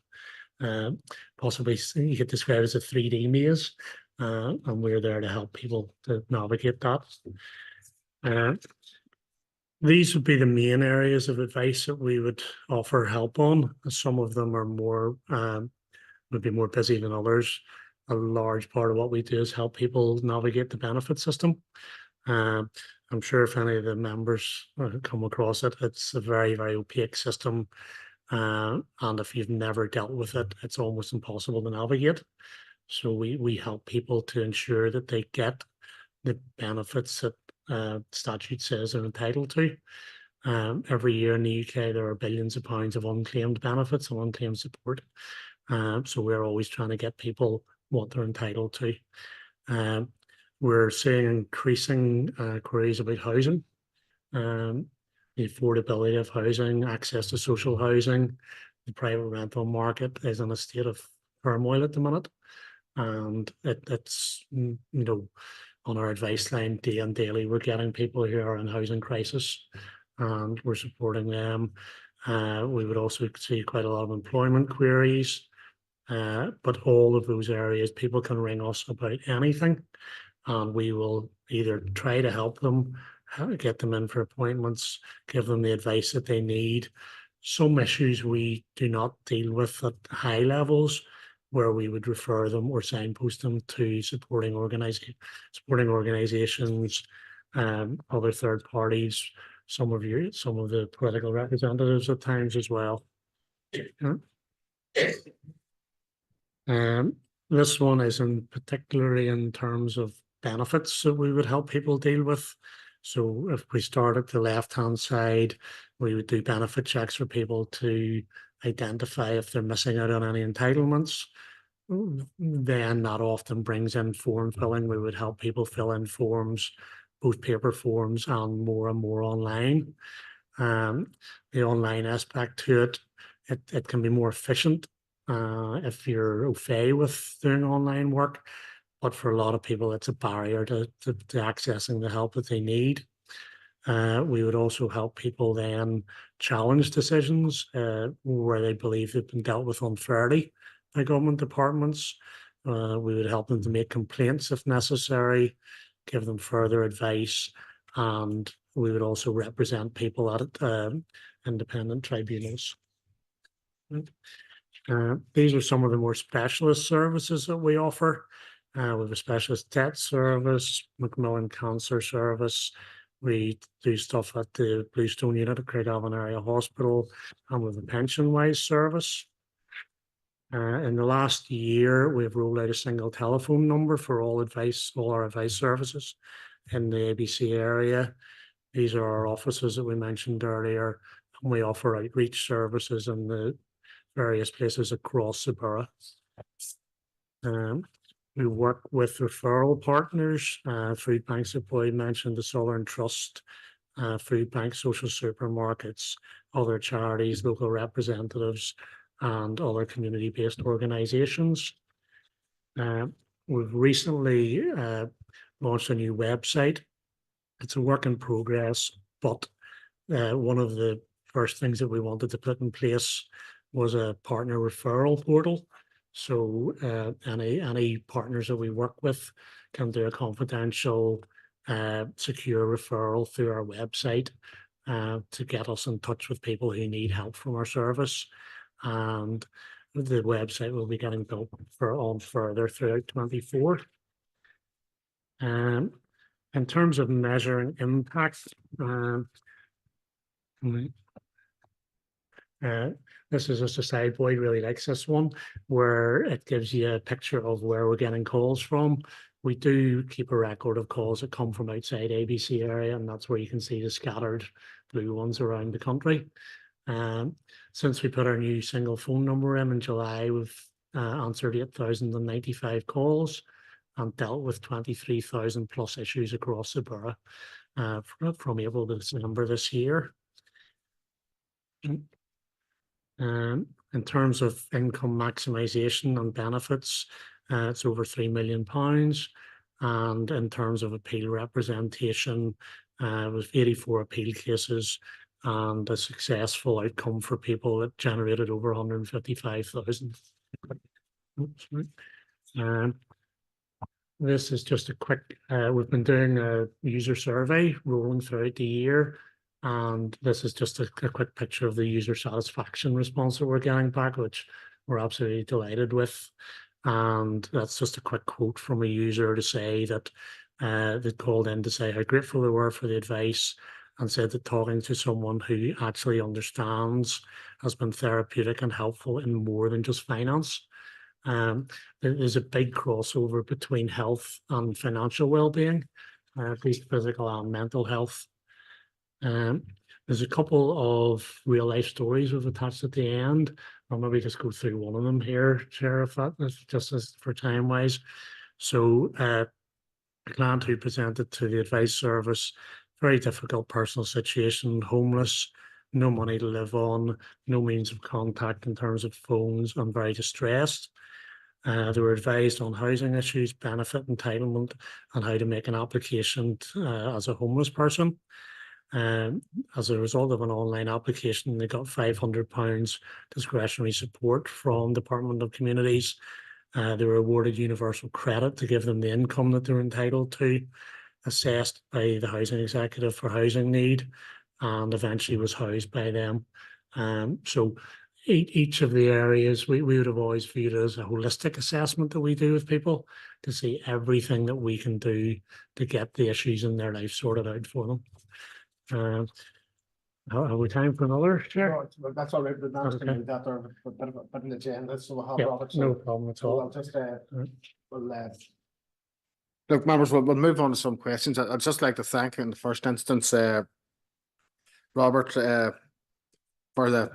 Possibly you could describe it as a 3D maze, and we're there to help people to navigate that. These would be the main areas of advice that we would offer help on. Some of them are more would be more busy than others. A large part of what we do is help people navigate the benefit system. I'm sure if any of the members come across it, it's a very, very opaque system. And if you've never dealt with it, it's almost impossible to navigate. So we help people to ensure that they get the benefits that statute says they're entitled to. Every year in the UK, there are billions of pounds of unclaimed benefits and unclaimed support. So we're always trying to get people what they're entitled to. We're seeing increasing queries about housing, the affordability of housing, access to social housing. The private rental market is in a state of turmoil at the minute, and it's, you know, on our advice line day and daily, we're getting people who are in housing crisis, and we're supporting them. We would also see quite a lot of employment queries, but all of those areas, people can ring us about anything, and we will either try to help them, get them in for appointments, give them the advice that they need. Some issues we do not deal with at high levels, where we would refer them or signpost them to supporting organizations, other third parties, some of the political representatives at times as well. This one is particularly in terms of benefits that we would help people deal with. So if we start at the left-hand side, we would do benefit checks for people to identify if they're missing out on any entitlements. Then that often brings in form filling. We would help people fill in forms, both paper forms and more online. The online aspect to it can be more efficient if you're okay with doing online work, but for a lot of people, it's a barrier to accessing the help that they need. We would also help people then challenge decisions where they believe they've been dealt with unfairly by government departments. We would help them to make complaints if necessary, give them further advice, and we would also represent people at independent tribunals. These are some of the more specialist services that we offer. We have a specialist debt service, Macmillan Cancer Service. We do stuff at the Bluestone unit at Craigavon Area Hospital, and with a pension-wise service. In the last year, we've rolled out a single telephone number for all our advice services in the ABC area. These are our offices that we mentioned earlier, and we offer outreach services in the various places across the borough. We work with referral partners, food banks that Boyd mentioned, the Southern Trust, food banks, social supermarkets, other charities, local representatives, and other community-based organisations. We've recently launched a new website. It's a work in progress, but one of the first things that we wanted to put in place was a partner referral portal. So any partners that we work with can do a confidential, secure referral through our website to get us in touch with people who need help from our service. And the website will be getting built on further throughout 24. In terms of measuring impact, this is just a side. Boyd really likes this one, where it gives you a picture of where we're getting calls from. We do keep a record of calls that come from outside ABC area, and that's where you can see the scattered blue ones around the country. Since we put our new single phone number in July, we've answered 8,095 calls and dealt with 23,000 plus issues across the borough from April to December this year. In terms of income maximisation and benefits, it's over £3 million. And in terms of appeal representation, it was 84 appeal cases and a successful outcome for people that generated over 155,000. This is just a quick, we've been doing a user survey rolling throughout the year, and this is just a quick picture of the user satisfaction response that we're getting back, which we're absolutely delighted with. And that's just a quick quote from a user to say that they called in to say how grateful they were for the advice, and said that talking to someone who actually understands has been therapeutic and helpful in more than just finance. There's a big crossover between health and financial well-being, at least physical and mental health. There's a couple of real life stories we've attached at the end. I'll maybe just go through one of them here, Chair, if that's just as for time wise. So a client who presented to the advice service, very difficult personal situation, homeless, no money to live on, no means of contact in terms of phones, and very distressed. They were advised on housing issues, benefit entitlement, and how to make an application as a homeless person. As a result of an online application, they got £500 discretionary support from Department of Communities. They were awarded universal credit to give them the income that they're entitled to, assessed by the housing executive for housing need, and eventually was housed by them. So each of the areas we would have always viewed as a holistic assessment that we do with people to see everything that we can do to get the issues in their life sorted out for them. Have we time for another, Chair? No, that's all right, but that's Okay. going to be that or a bit of an agenda, so we'll have Yeah, Robert. no problem at So all. I'll just look, members, we'll move on to some questions. I'd just like to thank in the first instance Robert for the.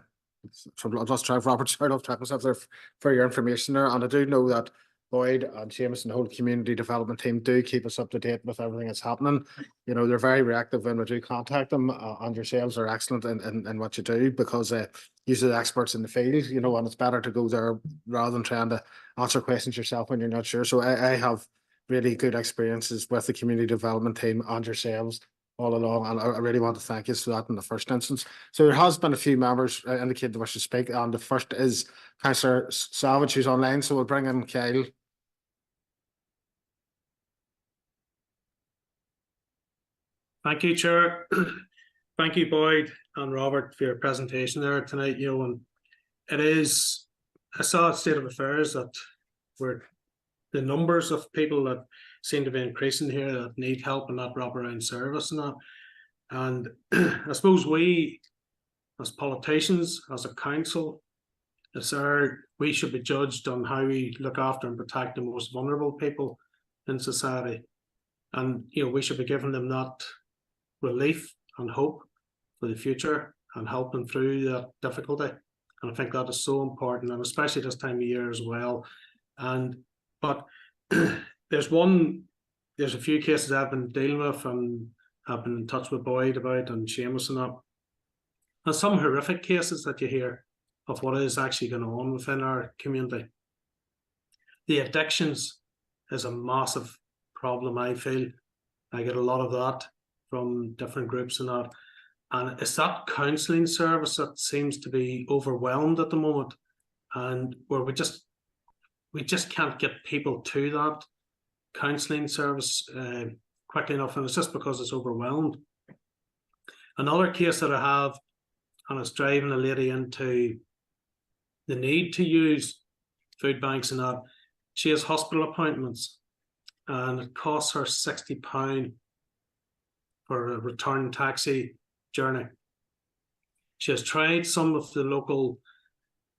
So I'll just try Robert, sorry, I'll track myself there for your information there, and I do know that Boyd and Seamus and the whole community development team do keep us up to date with everything that's happening. You know, they're very reactive when we do contact them, and yourselves are excellent in what you do, because you're the experts in the field, you know, and it's better to go there rather than trying to answer questions yourself when you're not sure. So I have really good experiences with the community development team and yourselves all along, and I really want to thank you for that in the first instance. So there has been a few members indicated they wish to speak, and the first is Councillor Savage, who's online, so we'll bring in Kyle. Thank you, Chair. Thank you, Boyd and Robert, for your presentation there tonight. You know, and it is a sad state of affairs that the numbers of people that seem to be increasing here that need help and that wraparound service and that. And I suppose we, as politicians, as a council, we should be judged on how we look after and protect the most vulnerable people in society. And, you know, we should be giving them that relief and hope for the future and help them through that difficulty. And I think that is so important, and especially this time of year as well. But there's a few cases I've been dealing with and I've been in touch with Boyd about and Seamus and that. And some horrific cases that you hear of what is actually going on within our community. The addictions is a massive problem, I feel. I get a lot of that from different groups and that. And it's that counselling service that seems to be overwhelmed at the moment, and where we just can't get people to that counselling service quickly enough, and it's just because it's overwhelmed. Another case that I have, and it's driving a lady into the need to use food banks and that. She has hospital appointments, and it costs her £60 for a return taxi journey. She has tried some of the local,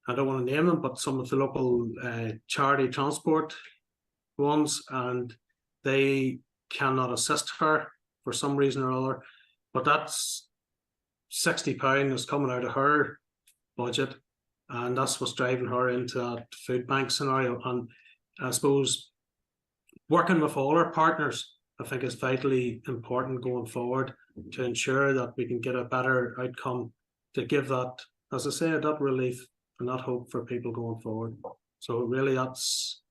I don't want to name them, but some of the local charity transport ones, and they cannot assist her for some reason or other. But that's £60 is coming out of her budget, and that's what's driving her into that food bank scenario. And I suppose working with all our partners, I think, is vitally important going forward to ensure that we can get a better outcome to give that, as I say, that relief and that hope for people going forward. So really that's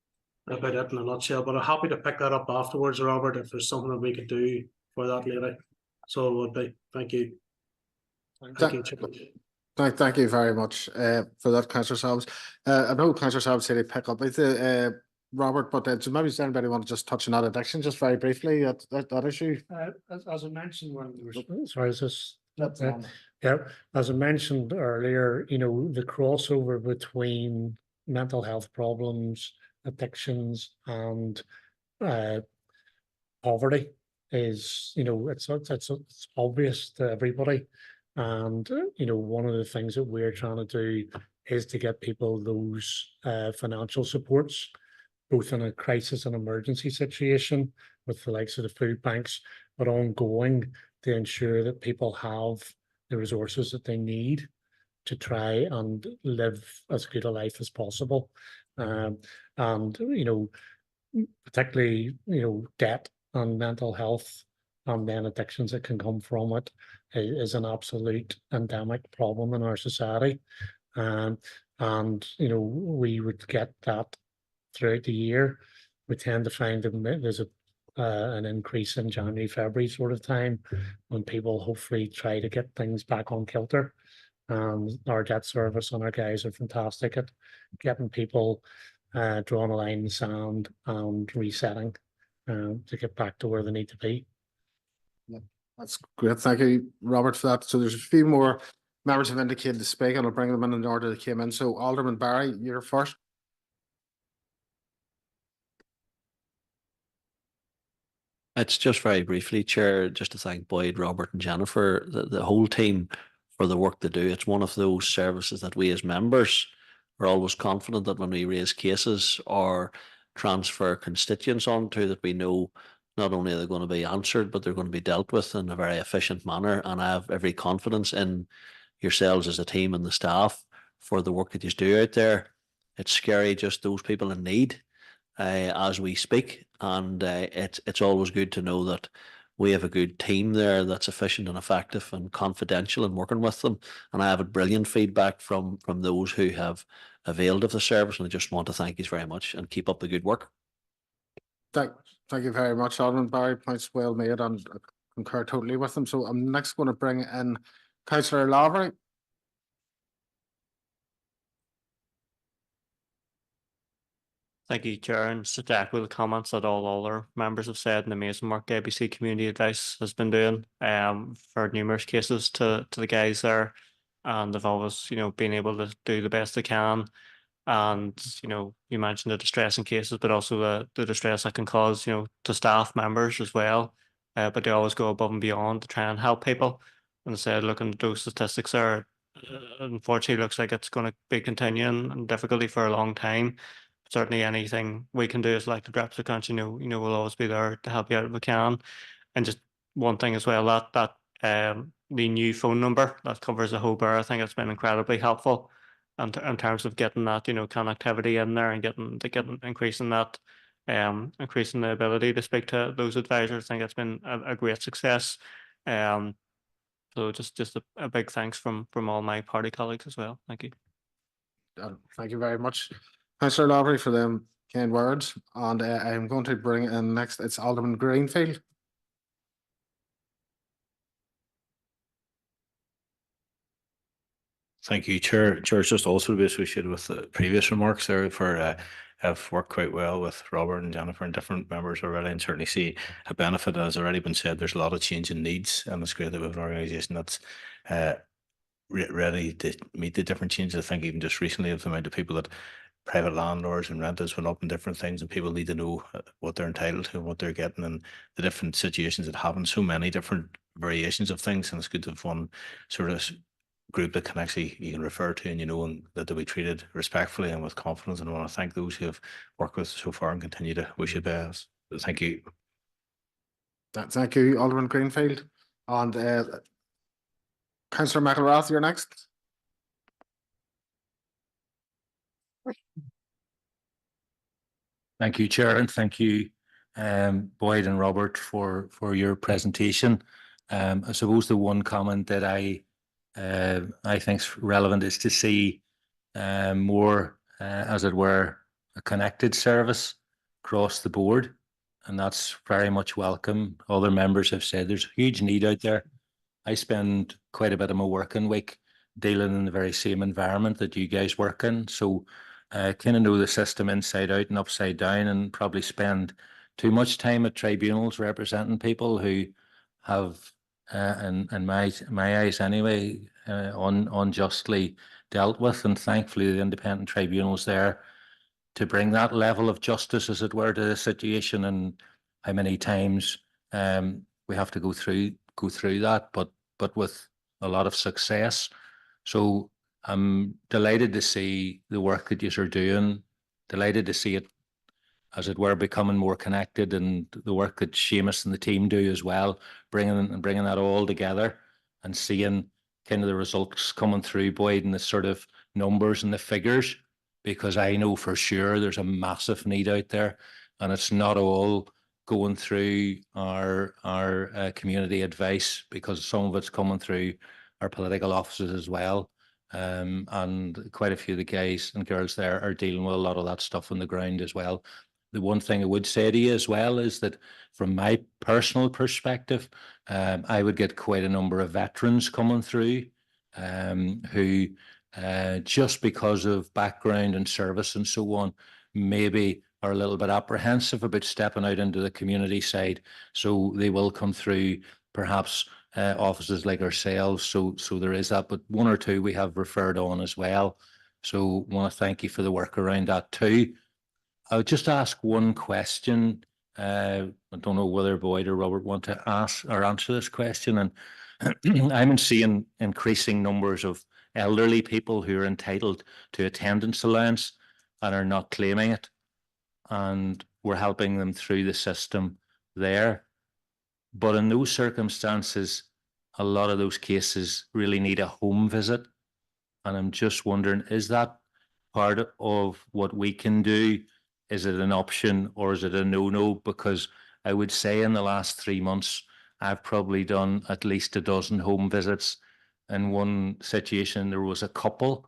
about it in a nutshell, but I'm happy to pick that up afterwards, Robert, if there's something that we could do for that lady. So it would be. Thank you. Thank you, Chip. Thank you very much for that, Councillor Salves. I know Councillor Salves said he'd pick up with Robert, but so maybe does anybody want to just touch on that addiction just very briefly, that issue? As I mentioned when there was, sorry, is this? That's on. Yeah, as I mentioned earlier, you know, the crossover between mental health problems, addictions, and poverty is, you know, it's obvious to everybody. And, you know, one of the things that we're trying to do is to get people those financial supports, both in a crisis and emergency situation with the likes of the food banks, but ongoing to ensure that people have the resources that they need to try and live as good a life as possible. And, you know, particularly, you know, debt and mental health and then addictions that can come from it is an absolute endemic problem in our society. And, you know, we would get that throughout the year. We tend to find that there's an increase in January, February sort of time when people hopefully try to get things back on kilter. Our debt service and our guys are fantastic at getting people drawing a line in the sand and resetting to get back to where they need to be. That's great. Thank you, Robert, for that. So there's a few more members have indicated to speak, and I'll bring them in the order they came in. So Alderman Barry, you're first. It's just very briefly, Chair, just to thank Boyd, Robert and Jennifer, the whole team for the work they do. It's one of those services that we as members are always confident that when we raise cases or transfer constituents onto, that we know not only are they going to be answered, but they're going to be dealt with in a very efficient manner. And I have every confidence in yourselves as a team and the staff for the work that you do out there. It's scary, just those people in need as we speak. And it's always good to know that we have a good team there that's efficient and effective and confidential in working with them. And I have a brilliant feedback from those who have availed of the service. And I just want to thank you very much and keep up the good work. Thank you very much, Alderman Barry. Points well made, and I concur totally with them. So I'm next going to bring in Councillor Lavery. Thank you, Chair, and just to echo the comments that all other members have said, and the amazing work ABC Community Advice has been doing for numerous cases to the guys there, and they've always, you know, been able to do the best they can. And, you know, you mentioned the distressing cases, but also the distress that can cause, you know, to staff members as well. But they always go above and beyond to try and help people. And I said, looking at those statistics there, unfortunately, looks like it's going to be continuing and difficulty for a long time. Certainly, anything we can do as elected reps of council, you know, we'll always be there to help you out if we can. And just one thing as well, that the new phone number that covers the whole borough, I think it's been incredibly helpful. And in terms of getting that, you know, connectivity in there and getting increasing that increasing the ability to speak to those advisors. I think it's been a great success. So just a big thanks from all my party colleagues as well. Thank you. Thank you very much, Councillor Lowry, for them kind words. And I'm going to bring in next, it's Alderman Greenfield. Thank you, Chair. Chair, just also to be associated with the previous remarks there for have worked quite well with Robert and Jennifer and different members already, and certainly see a benefit. As already been said, there's a lot of change in needs, and it's great that we have an organisation that's ready to meet the different changes. I think even just recently of the amount of people that private landlords and renters went up in different things, and people need to know what they're entitled to and what they're getting, and the different situations that happen. So many different variations of things, and it's good to have one sort of group that can actually you can refer to, and and that they'll be treated respectfully and with confidence. And I want to thank those who have worked with so far and continue to wish you best. Thank you. Thank you, Alderman Greenfield. And Councillor McElrath, you're next. Thank you, Chair, and thank you, Boyd and Robert, for your presentation. I suppose the one comment that I think is relevant is to see more, as it were, a connected service across the board, and that's very much welcome. Other members have said there's a huge need out there. I spend quite a bit of my working week dealing in the very same environment that you guys work in, so I kind of know the system inside out and upside down, and probably spend too much time at tribunals representing people who have, in my eyes anyway, unjustly dealt with. And thankfully the independent tribunals there to bring that level of justice, as it were, to the situation. And how many times we have to go through that, but with a lot of success. So I'm delighted to see the work that you are doing, delighted to see it, as it were, becoming more connected, and the work that Seamus and the team do as well, bringing that all together and seeing kind of the results coming through, Boyd, and the sort of numbers and the figures, because I know for sure there's a massive need out there, and it's not all going through our community advice, because some of it's coming through our political offices as well. And quite a few of the guys and girls there are dealing with a lot of that stuff on the ground as well. The one thing I would say to you as well is that from my personal perspective, I would get quite a number of veterans coming through who, just because of background and service and so on, maybe are a little bit apprehensive about stepping out into the community side. So they will come through perhaps offices like ourselves. So there is that, but one or two we have referred on as well. So I want to thank you for the work around that too. I would just ask one question. I don't know whether Boyd or Robert want to ask or answer this question. And I'm seeing increasing numbers of elderly people who are entitled to attendance allowance and are not claiming it. And we're helping them through the system there. But in those circumstances, a lot of those cases really need a home visit. And I'm just wondering, is that part of what we can do? Is it an option, or is it a no-no? Because I would say in the last 3 months, I've probably done at least a dozen home visits. In one situation, there was a couple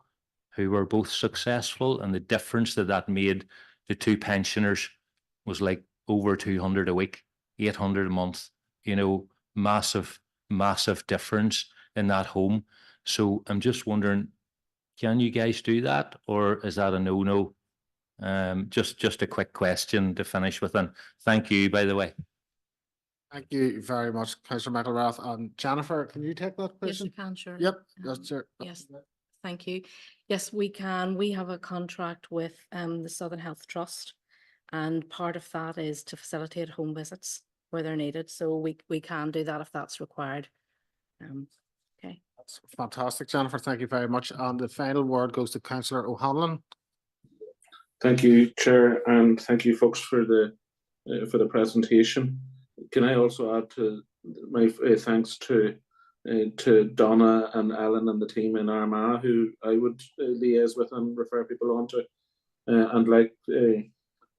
who were both successful, and the difference that made to two pensioners was like over 200 a week, 800 a month. Massive difference in that home. So I'm just wondering, can you guys do that, or is that a no-no? Just a quick question to finish with, and thank you, by the way. Thank you very much, Councillor McElrath. And Jennifer, can you take that question? Yes, you can, sure. Yep, that's sure. Yes, thank you. Yes, we can. We have a contract with the Southern Health Trust, and part of that is to facilitate home visits where they're needed. So we can do that if that's required. Okay. That's fantastic, Jennifer. Thank you very much. And the final word goes to Councillor O'Hanlon. Thank you, Chair, and thank you, folks, for the presentation. Can I also add to my thanks to Donna and Ellen and the team in Armagh, who I would liaise with and refer people on to, and like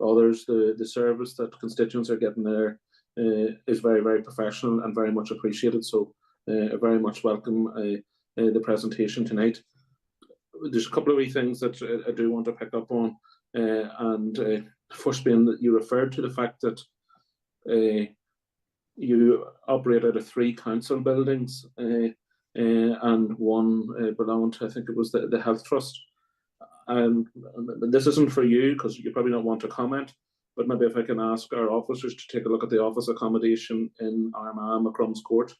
others. The service that constituents are getting there is very, very professional and very much appreciated. So I very much welcome the presentation tonight. There's a couple of wee things that I do want to pick up on, and first being that you referred to the fact that you operate out of 3 council buildings and one belonged to, I think it was the Health Trust. And this isn't for you because you probably don't want to comment, but maybe if I can ask our officers to take a look at the office accommodation in Armagh, McCrum's Court.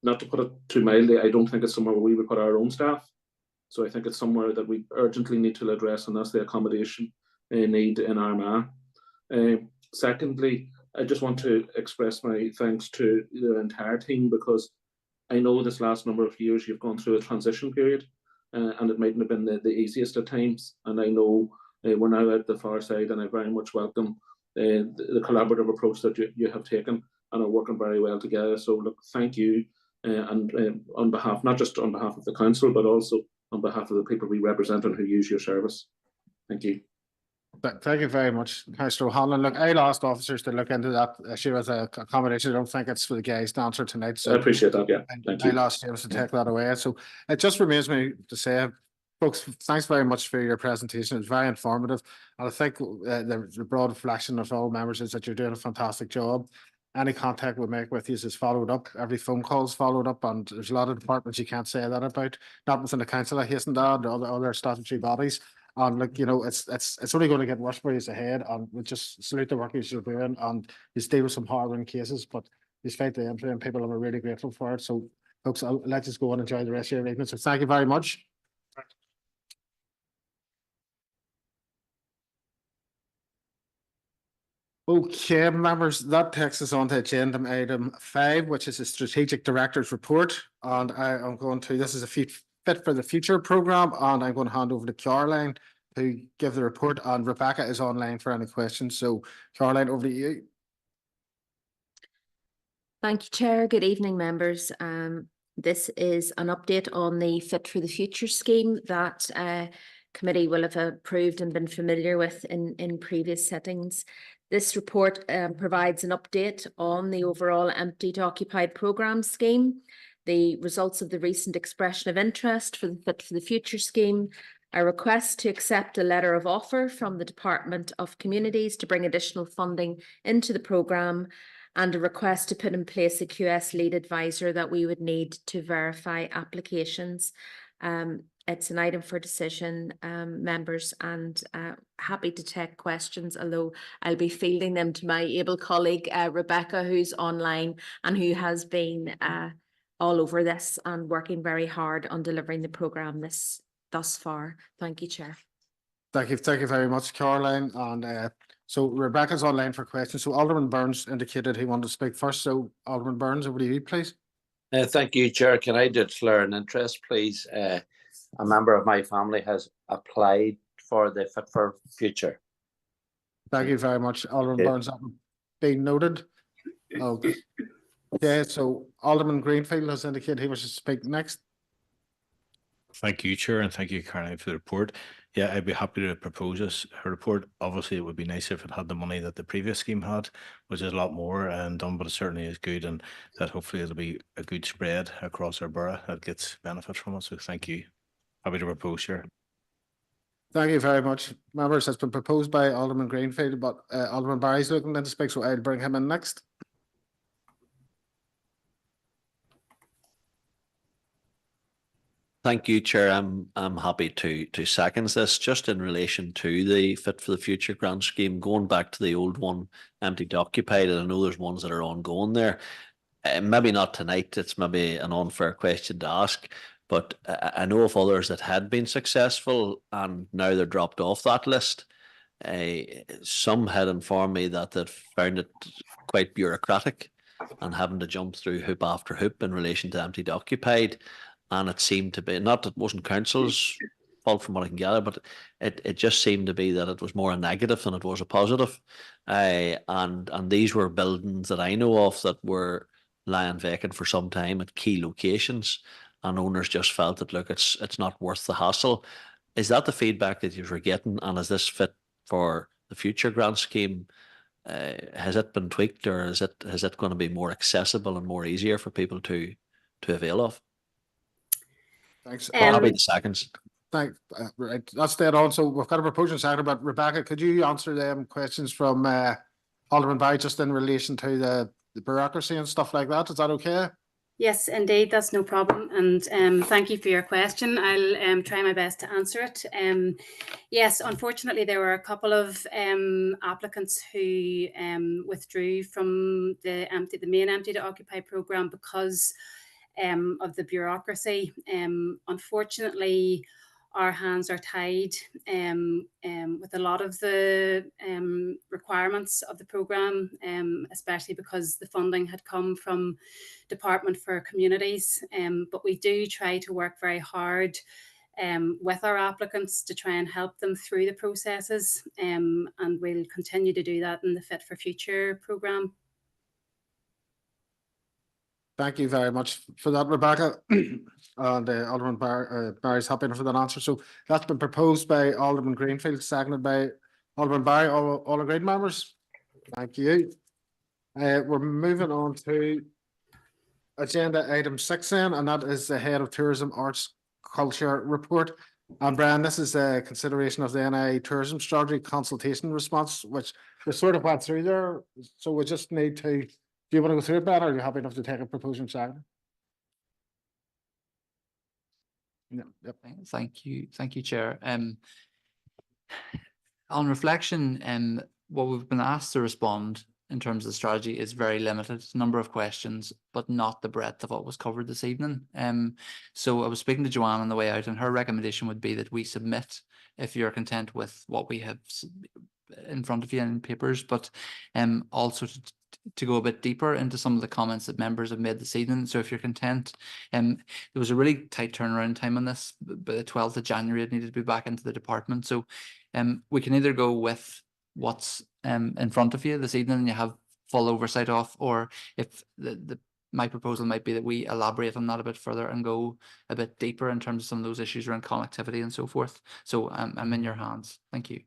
Not to put it too mildly, I don't think it's somewhere where we would put our own staff. So I think it's somewhere that we urgently need to address, and that's the accommodation need in Armagh. Secondly, I just want to express my thanks to the entire team, because I know this last number of years you've gone through a transition period, and it mightn't have been the easiest at times. And I know we're now at the far side, and I very much welcome the collaborative approach that you have taken and are working very well together. So look, thank you, and on behalf, not just on behalf of the council, but also on behalf of the people we represent and who use your service. Thank you. Thank you very much, Councillor O'Hanlon. Look, I asked officers to look into that issue as a accommodation. I don't think it's for the guys to answer tonight. So I appreciate that. Yeah, thank you. I'll ask James to take that away. So it just remains me to say, folks, thanks very much for your presentation. It's very informative, and I think the broad reflection of all members is that you're doing a fantastic job. Any contact we make with you is followed up. Every phone call is followed up, and there's a lot of departments you can't say that about. Not within the council, I hasten to add, or other statutory bodies. And like, you know, it's only going to get worse for you ahead, and we just salute the work you're doing, and you deal with some hard-run cases, but you fight the entry, and people are really grateful for it. So folks, I'll let you go and enjoy the rest of your evening. So thank you very much. Okay, members, that takes us on to agenda item 5, which is a strategic director's report. And I am going to, this is a Fit for the Future programme, and I'm going to hand over to Caroline to give the report, and Rebecca is online for any questions. So Caroline, over to you. Thank you, Chair. Good evening, members. This is an update on the Fit for the Future scheme that committee will have approved and been familiar with in previous settings. This report provides an update on the overall empty to occupied programme scheme, the results of the recent expression of interest for the Fit for the Future scheme, a request to accept a letter of offer from the Department of Communities to bring additional funding into the programme, and a request to put in place a QS lead advisor that we would need to verify applications. It's an item for decision, members, and happy to take questions, although I'll be fielding them to my able colleague, Rebecca, who's online and who has been all over this and working very hard on delivering the programme thus far. Thank you, Chair. Thank you very much, Caroline. And so Rebecca's online for questions. So Alderman Burns indicated he wanted to speak first. So Alderman Burns, over to you, please. Thank you, Chair. Can I declare an interest, please? A member of my family has applied for the Fit for Future. Thank you very much, Alderman Burns. Being noted. Okay, so Alderman Greenfield has indicated he wishes to speak next. Thank you, Chair, and thank you, Caroline, for the report. Yeah, I'd be happy to propose this report. Obviously, it would be nicer if it had the money that the previous scheme had, which is a lot more and done, but it certainly is good, and that hopefully it'll be a good spread across our borough that gets benefit from it. So thank you. Happy to propose, Chair. Thank you very much. Members, has been proposed by Alderman Greenfield, but Alderman Barry's looking to speak, so I'll bring him in next. Thank you, Chair. I'm happy to second this, just in relation to the Fit for the Future grant scheme, going back to the old one, empty to occupied, and I know there's ones that are ongoing there. Maybe not tonight, it's maybe an unfair question to ask, but I know of others that had been successful and now they're dropped off that list. Some had informed me that they'd found it quite bureaucratic and having to jump through hoop after hoop in relation to empty to occupied. And it seemed to be, not that it wasn't council's fault from what I can gather, but it just seemed to be that it was more a negative than it was a positive. And these were buildings that I know of that were lying vacant for some time at key locations, and owners just felt that, look, it's not worth the hassle. Is that the feedback that you were getting, and is this Fit for the the future grant scheme, has it been tweaked, or is it going to be more accessible and more easier for people to avail of? Thanks. Happy the seconds. Right, that's dead on. So we've got a proposal second, but Rebecca, could you answer them questions from Alderman Barry just in relation to the bureaucracy and stuff like that? Is that okay? Yes, indeed, that's no problem. And thank you for your question. I'll try my best to answer it. Yes, unfortunately, there were a couple of applicants who withdrew from the main Empty to Occupy programme because of the bureaucracy. Unfortunately, our hands are tied with a lot of the requirements of the programme, especially because the funding had come from Department for Communities. But we do try to work very hard with our applicants to try and help them through the processes, and we'll continue to do that in the Fit for Future programme. Thank you very much for that, Rebecca. And Alderman Barry's happy enough for that answer. So that's been proposed by Alderman Greenfield, seconded by Alderman Barry. All agreed, members? Thank you. We're moving on to agenda item 6 then, and that is the Head of Tourism, Arts, Culture report. And Brian, this is a consideration of the NI Tourism Strategy consultation response, which we sort of went through there. So we just need to. Do you want to go through it, Ben, or are you happy enough to take a proposal second? Yeah, yep. Thank you, Chair. On reflection, what we've been asked to respond in terms of the strategy is very limited, number of questions, but not the breadth of what was covered this evening. So I was speaking to Joanne on the way out, and her recommendation would be that we submit, if you're content with what we have in front of you in papers, but also to go a bit deeper into some of the comments that members have made this evening. So if you're content, there was a really tight turnaround time on this. By the 12th of January, it needed to be back into the department. So we can either go with what's in front of you this evening and you have full oversight of, or if my proposal might be that we elaborate on that a bit further and go a bit deeper in terms of some of those issues around connectivity and so forth. So I'm in your hands. Thank you.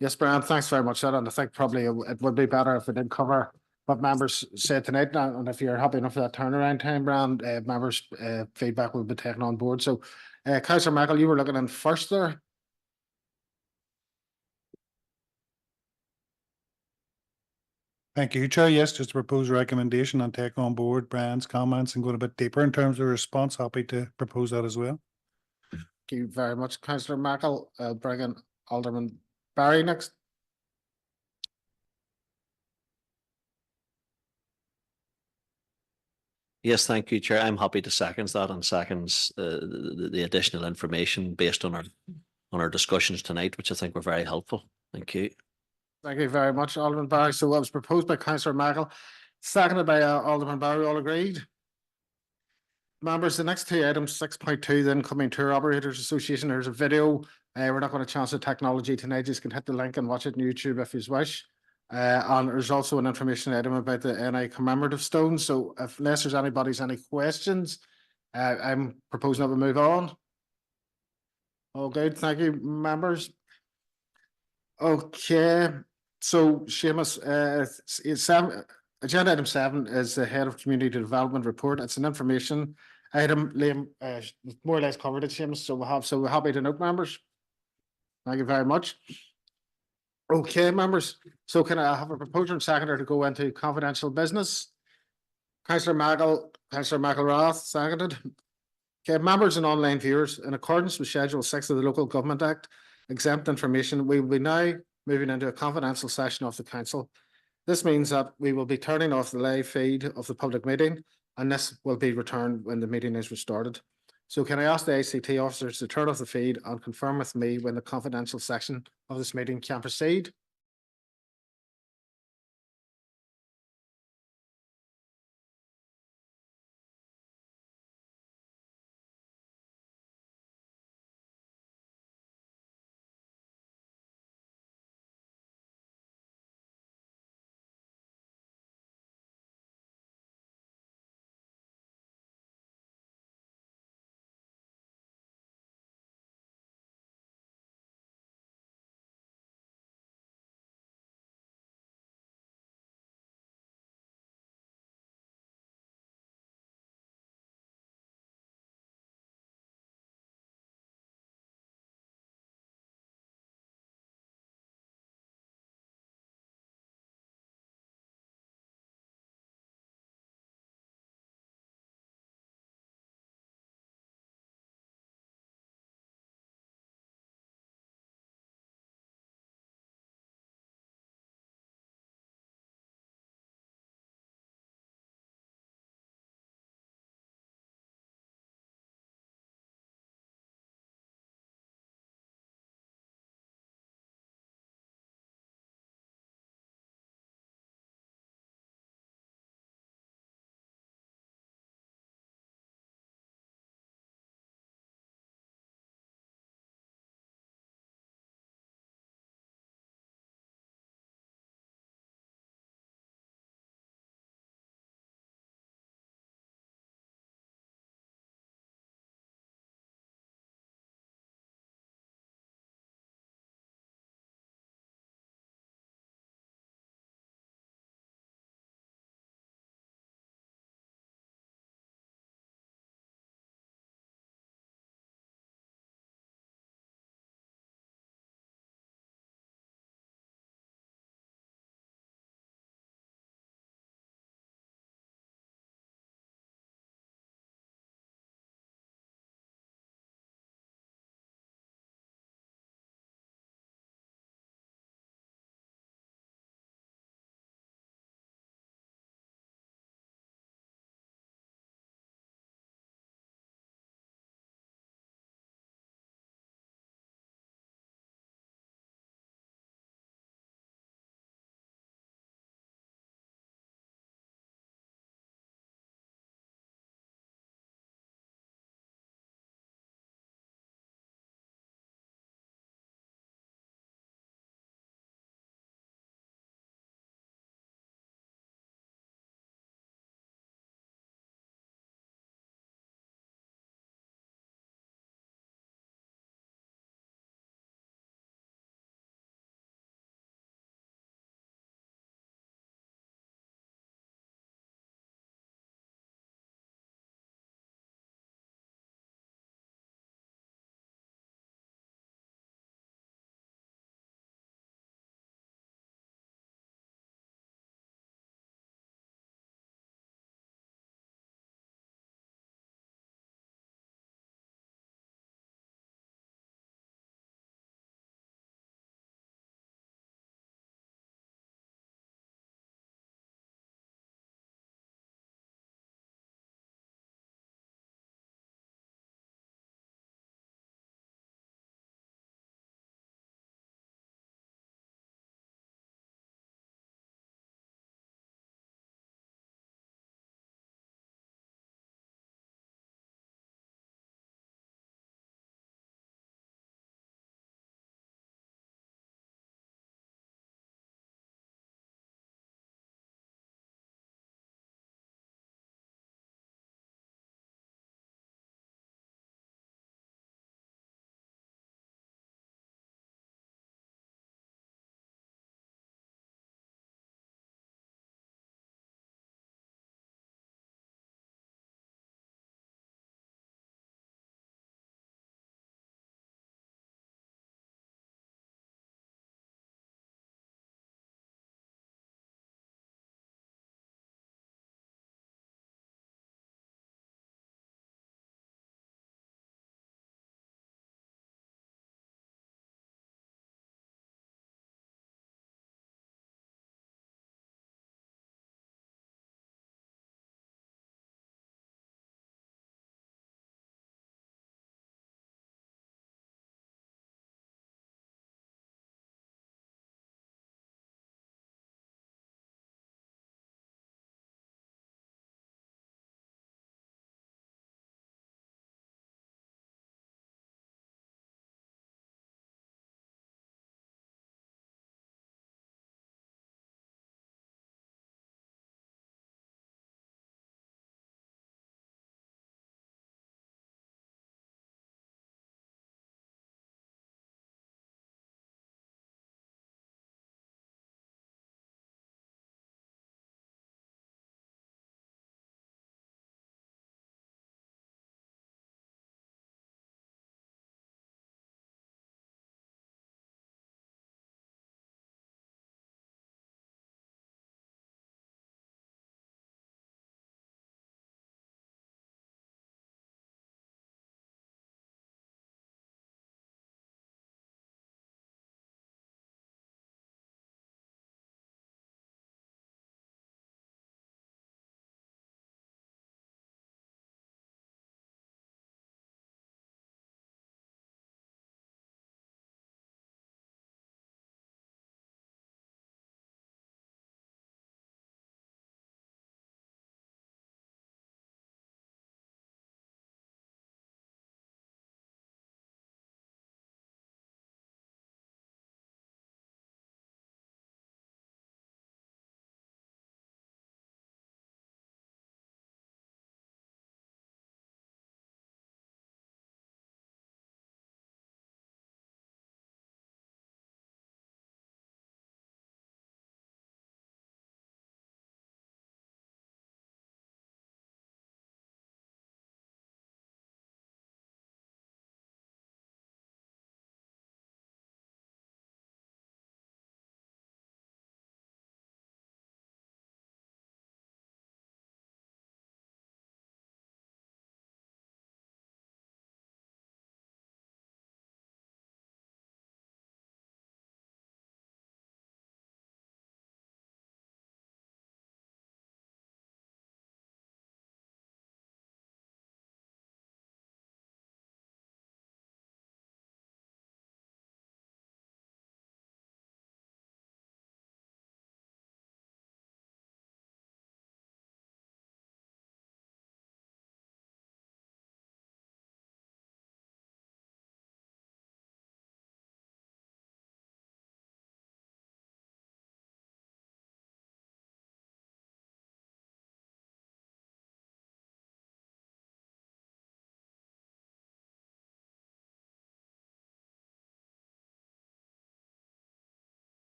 Yes, Brian, thanks very much. And I think probably it would be better if we did cover what members said tonight. And if you're happy enough for that turnaround time, Brian, members' feedback will be taken on board. So, Councillor Michael, you were looking in first there. Thank you, Chair. Yes, just a proposed recommendation and take on board Brian's comments and go a bit deeper in terms of response. Happy to propose that as well. Thank you very much, Councillor Michael. Bring in Alderman Barry next. Yes, thank you, Chair. I'm happy to second that and seconds the additional information based on our discussions tonight, which I think were very helpful. Thank you. Thank you very much, Alderman Barry. So that was proposed by Councillor Michael, seconded by Alderman Barry. All agreed? Members, the next two items, 6.2, the Incoming Tour Operators Association. There's a video. We're not going to chance the technology tonight. You can hit the link and watch it on YouTube if you wish. And there's also an information item about the NI commemorative stone. So unless there's any questions, I'm proposing that we move on. All good. Thank you, members. Okay. So Seamus, agenda item 7 is the Head of Community Development report. It's an information item. Liam more or less covered it, Seamus. So we're happy to note, members. Thank you very much. Okay, members. So can I have a proposer and seconder to go into confidential business? Councillor McElrath, seconded. Okay, members and online viewers, in accordance with Schedule 6 of the Local Government Act, exempt information, we will be now moving into a confidential session of the council. This means that we will be turning off the live feed of the public meeting, and this will be returned when the meeting is restarted. So can I ask the ICT officers to turn off the feed and confirm with me when the confidential section of this meeting can proceed?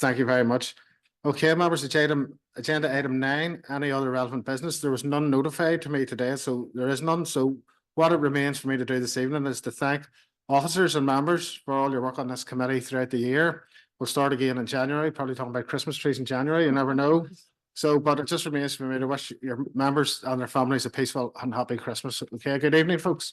Thank you very much. Okay, members, agenda item 9, any other relevant business? There was none notified to me today, so there is none. So what it remains for me to do this evening is to thank officers and members for all your work on this committee throughout the year. We'll start again in January, probably talking about Christmas trees in January, you never know. So, but it just remains for me to wish your members and their families a peaceful and happy Christmas. Okay, good evening, folks.